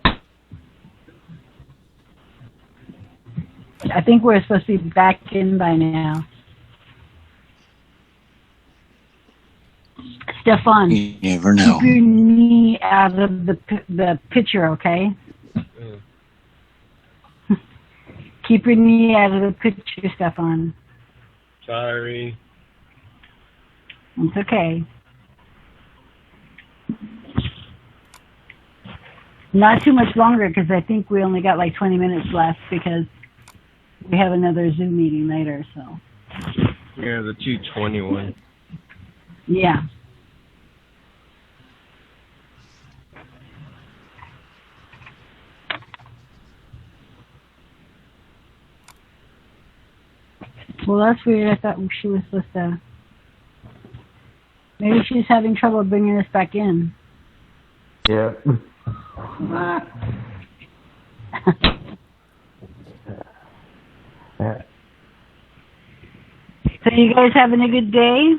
I think we're supposed to be back in by now. Stefan, You never know. keep your knee out of the picture, okay? Keep your knee out of the picture, Stefan. Sorry. It's okay. Not too much longer, because I think we only got like 20 minutes left, because we have another Zoom meeting later, so. Yeah, the 221. Yeah. Well, that's weird. I thought she was supposed to. Maybe she's having trouble bringing us back in. Yeah. So you guys having a good day?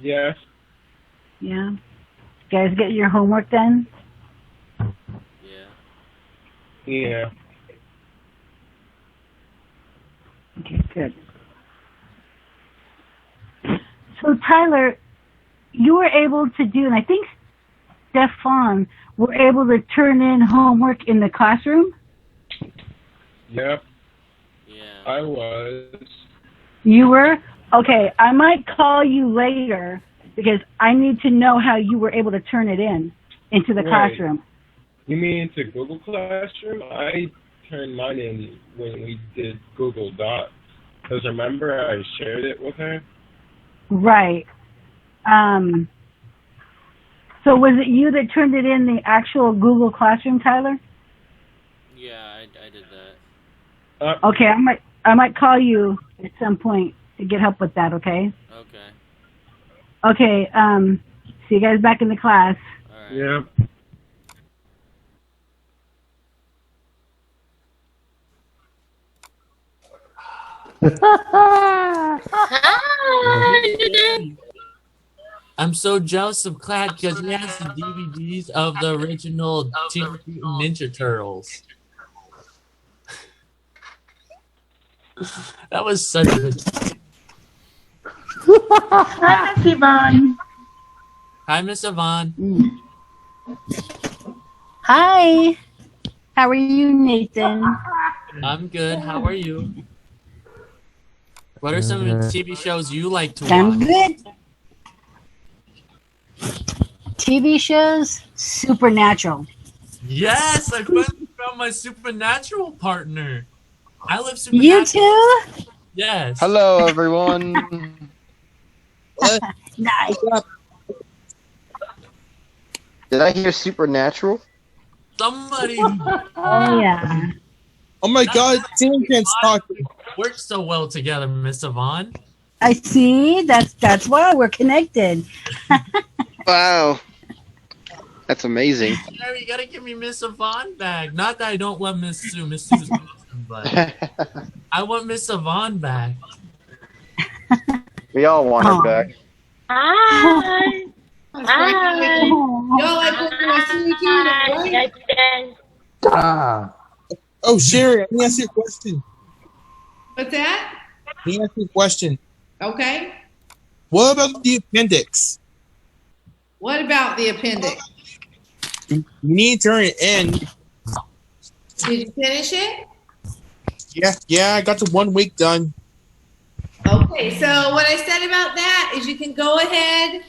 Yes. Yeah. You guys get your homework done? Yeah. Okay, good. So Tyler, you were able to do, and I think Stefan were able to turn in homework in the classroom? Yep. Yeah. I was. You were? Okay, I might call you later because I need to know how you were able to turn it in into the Right. classroom. You mean into Google Classroom? I turned mine in when we did Google Docs. Because remember I shared it with her? Right. So was it you that turned it in the actual Google Classroom, Tyler? Yeah, I did that. Okay, I might call you at some point to get help with that, okay? Okay. Okay, see you guys back in the class. Yeah. I'm so jealous of Clad because he has the DVDs of the original Teenage Mutant Ninja Turtles. That was such a. Hi, Miss Yvonne. Hi, Miss Yvonne. Hi. How are you, Nathan? I'm good. How are you? What are some of the TV shows you like to watch? I'm good. TV shows, Supernatural. Yes, I finally found my supernatural partner. I love You supernatural. too? Yes. Hello, everyone. Nice. Did I hear supernatural? Somebody. Oh, yeah. Oh my God, Sam can't talk. Work so well together, Miss Yvonne. I see. That's why we're connected. Wow. That's amazing. Harry, you gotta give me Miss Yvonne back. Not that I don't love Miss Sue. Miss Sue's awesome, but I want Miss Yvonne back. We all want her back. Hi. Y'all like working with Sue too, right? Ah. Oh, Sherry, let me ask you a question. What's that? Let me ask you a question. Okay. What about the appendix? What about the appendix? You need to turn it in. Did you finish it? Yeah, I got the 1 week done. Okay, so what I said about that is you can go ahead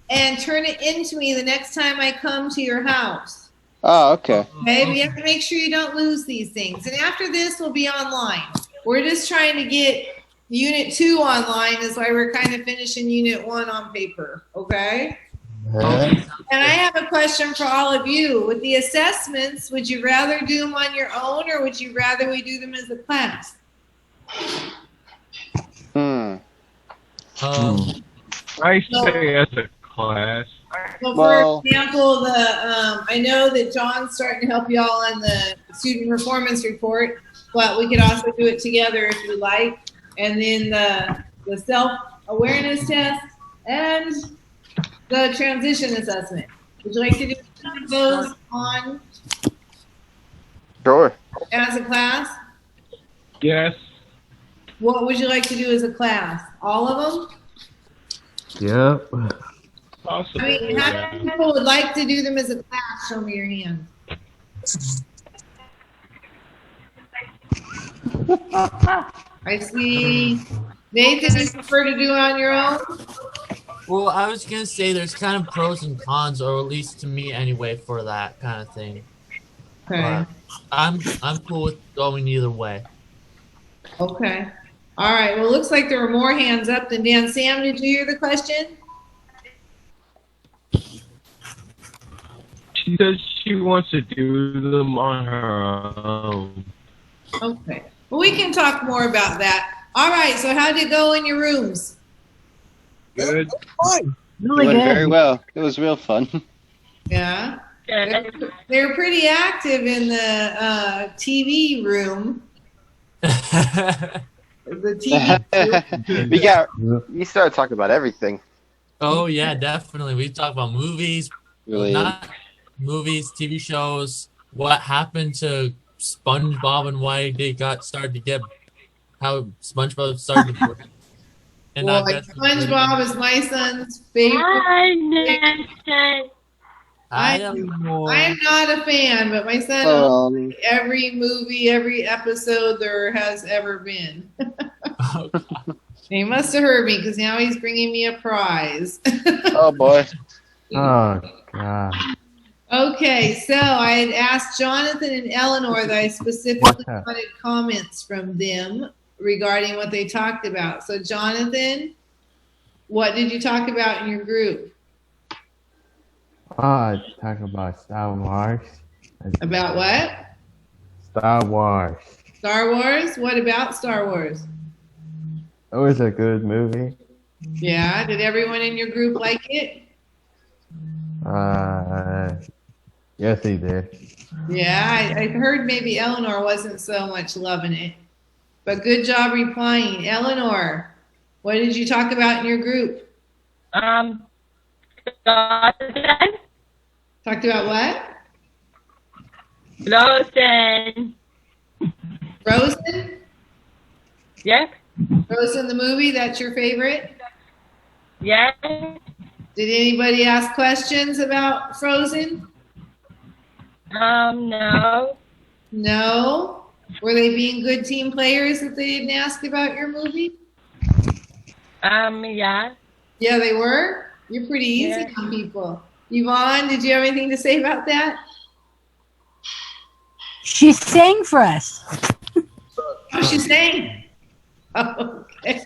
and turn it into me the next time I come to your house. Oh, okay. Okay, but you have to make sure you don't lose these things. And after this, we'll be online. We're just trying to get Unit 2 online. That's why we're kind of finishing Unit 1 on paper. Okay? And I have a question for all of you. With the assessments, would you rather do them on your own or would you rather we do them as a class? I say as a class. So for example, I know that John's starting to help you all on the student performance report, but we could also do it together if you like. And then the self-awareness test and the transition assessment. Would you like to do those on Sure. as a class? Yes. What would you like to do as a class? All of them? Yep. Possibly. I mean, how many people would like to do them as a class? Show me your hand. I see. Nathan, you prefer to do it on your own? Well, I was gonna say there's kind of pros and cons, or at least to me anyway, for that kind of thing. Okay. But I'm cool with going either way. Okay. All right. Well, it looks like there were more hands up than down. Sam, did you hear the question? She says she wants to do them on her own. Okay. Well, we can talk more about that. All right. So how did it go in your rooms? Good. It went very well. It was real fun. Yeah. They're pretty active in the TV room. The TV. We started talking about everything. Oh yeah, definitely. We talk about movies, Really? not movies, TV shows. What happened to SpongeBob and why they started to get how SpongeBob started to. And Well, I guess SpongeBob is my son's favorite. Hi, Nathan. I I am not a fan, but my son owns every movie, every episode there has ever been. He must have heard me because now he's bringing me a prize. Oh boy. Oh God. Okay, so I had asked Jonathan and Eleanor that I specifically What? wanted comments from them regarding what they talked about. So Jonathan, what did you talk about in your group? Talk about Star Wars. About what? Star Wars. Star Wars? What about Star Wars? It was a good movie. Yeah, did everyone in your group like it? Yes, he did. Yeah, I heard maybe Eleanor wasn't so much loving it. But good job replying. Eleanor, what did you talk about in your group? Frozen. Talked about what? Frozen. Frozen? Yes. Frozen the movie, that's your favorite? Yes. Did anybody ask questions about Frozen? No. No? Were they being good team players if they didn't ask about your movie? Yeah. Yeah, they were? You're pretty easy Yeah. on people. Yvonne, did you have anything to say about that? She sang for us. Oh, she's saying. Okay.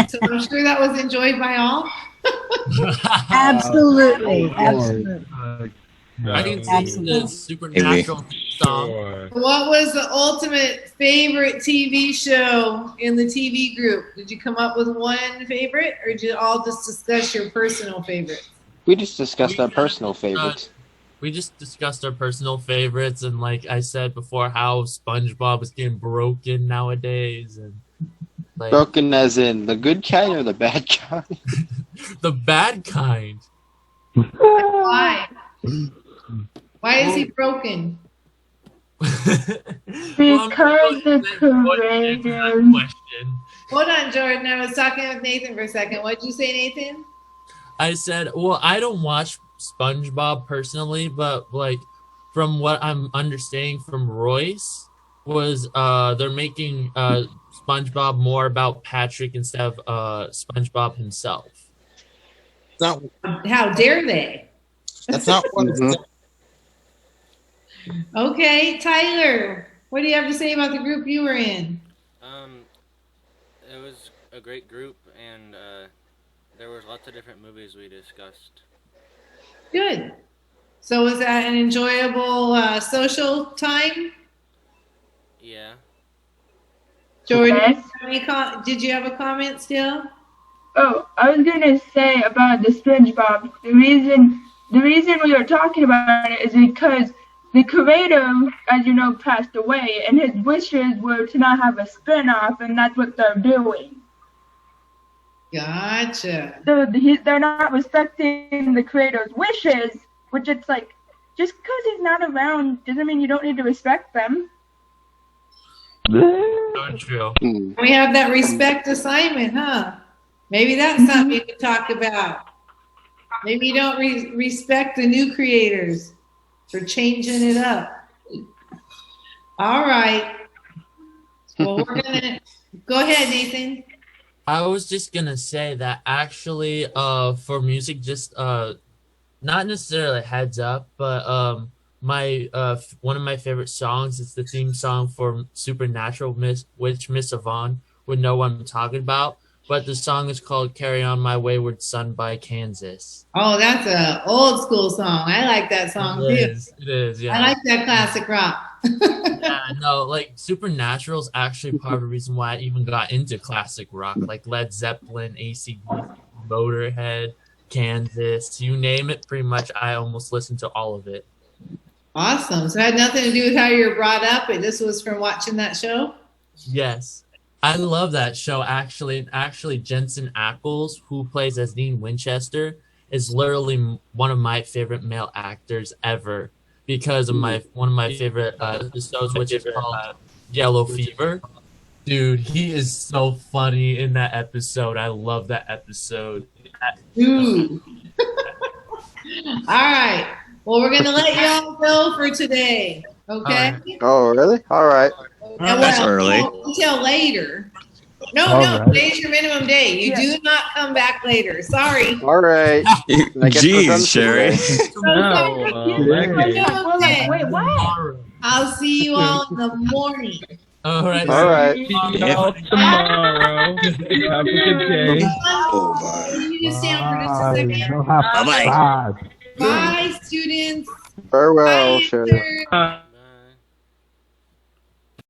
So I'm sure that was enjoyed by all. Absolutely. Absolutely. I can sing the supernatural song. What was the ultimate favorite TV show in the TV group? Did you come up with one favorite, or did you all just discuss your personal favorites? We just discussed our personal favorites. We just discussed our personal favorites, and like I said before, how SpongeBob is getting broken nowadays, and like Broken as in the good kind or the bad kind? the bad kind. Why? Why is he broken? Because the creators. Hold on, Jordan. I was talking with Nathan for a second. What did you say, Nathan? I said, well, I don't watch SpongeBob personally, but like from what I'm understanding from Royce was they're making SpongeBob more about Patrick instead of SpongeBob himself. How dare they? That's not what it's Okay, Tyler, what do you have to say about the group you were in? It was a great group, and there was lots of different movies we discussed. Good. So was that an enjoyable social time? Yeah. Jordan, Yes. did you have a comment still? Oh, I was gonna say about the SpongeBob. The reason we were talking about it is because the creator, as you know, passed away, and his wishes were to not have a spin-off, and that's what they're doing. Gotcha. So they're not respecting the creator's wishes, which it's like, just because he's not around doesn't mean you don't need to respect them. So true. We have that respect assignment, huh? Maybe that's something you could talk about. Maybe you don't respect the new creators for changing it up. All right. Well, we're gonna go ahead, Nathan. I was just gonna say that actually, for music, just not necessarily a heads up, but my one of my favorite songs is the theme song for Supernatural, which Miss Yvonne would know what I'm talking about. But the song is called "Carry On My Wayward Son" by Kansas. Oh, that's a old school song. I like that song too. It is, yeah. I like that classic rock. Yeah, no, like Supernatural is actually part of the reason why I even got into classic rock, like Led Zeppelin, AC/DC, Motorhead, Kansas, you name it. Pretty much, I almost listened to all of it. Awesome. So it had nothing to do with how you were brought up. This was from watching that show. Yes. I love that show, actually. Actually, Jensen Ackles, who plays as Dean Winchester, is literally one of my favorite male actors ever because of one of my favorite episodes, which is called Yellow Fever. Dude, he is so funny in that episode. I love that episode. Ooh. All right. Well, we're going to let you all go for today. Okay? Oh, really? All right. That's early. Until later. No, All no, right. today's your minimum day. You do not come back later. Sorry. All right. I guess we're done Jeez, for Sherry. today. Minimum day. Wait, what? I'll see you all in the morning. All right. All right. See y'all tomorrow. Have a good day. Can you just stand for just a second? Bye-bye. Bye, students. Farewell, Bye, Sherry. sir.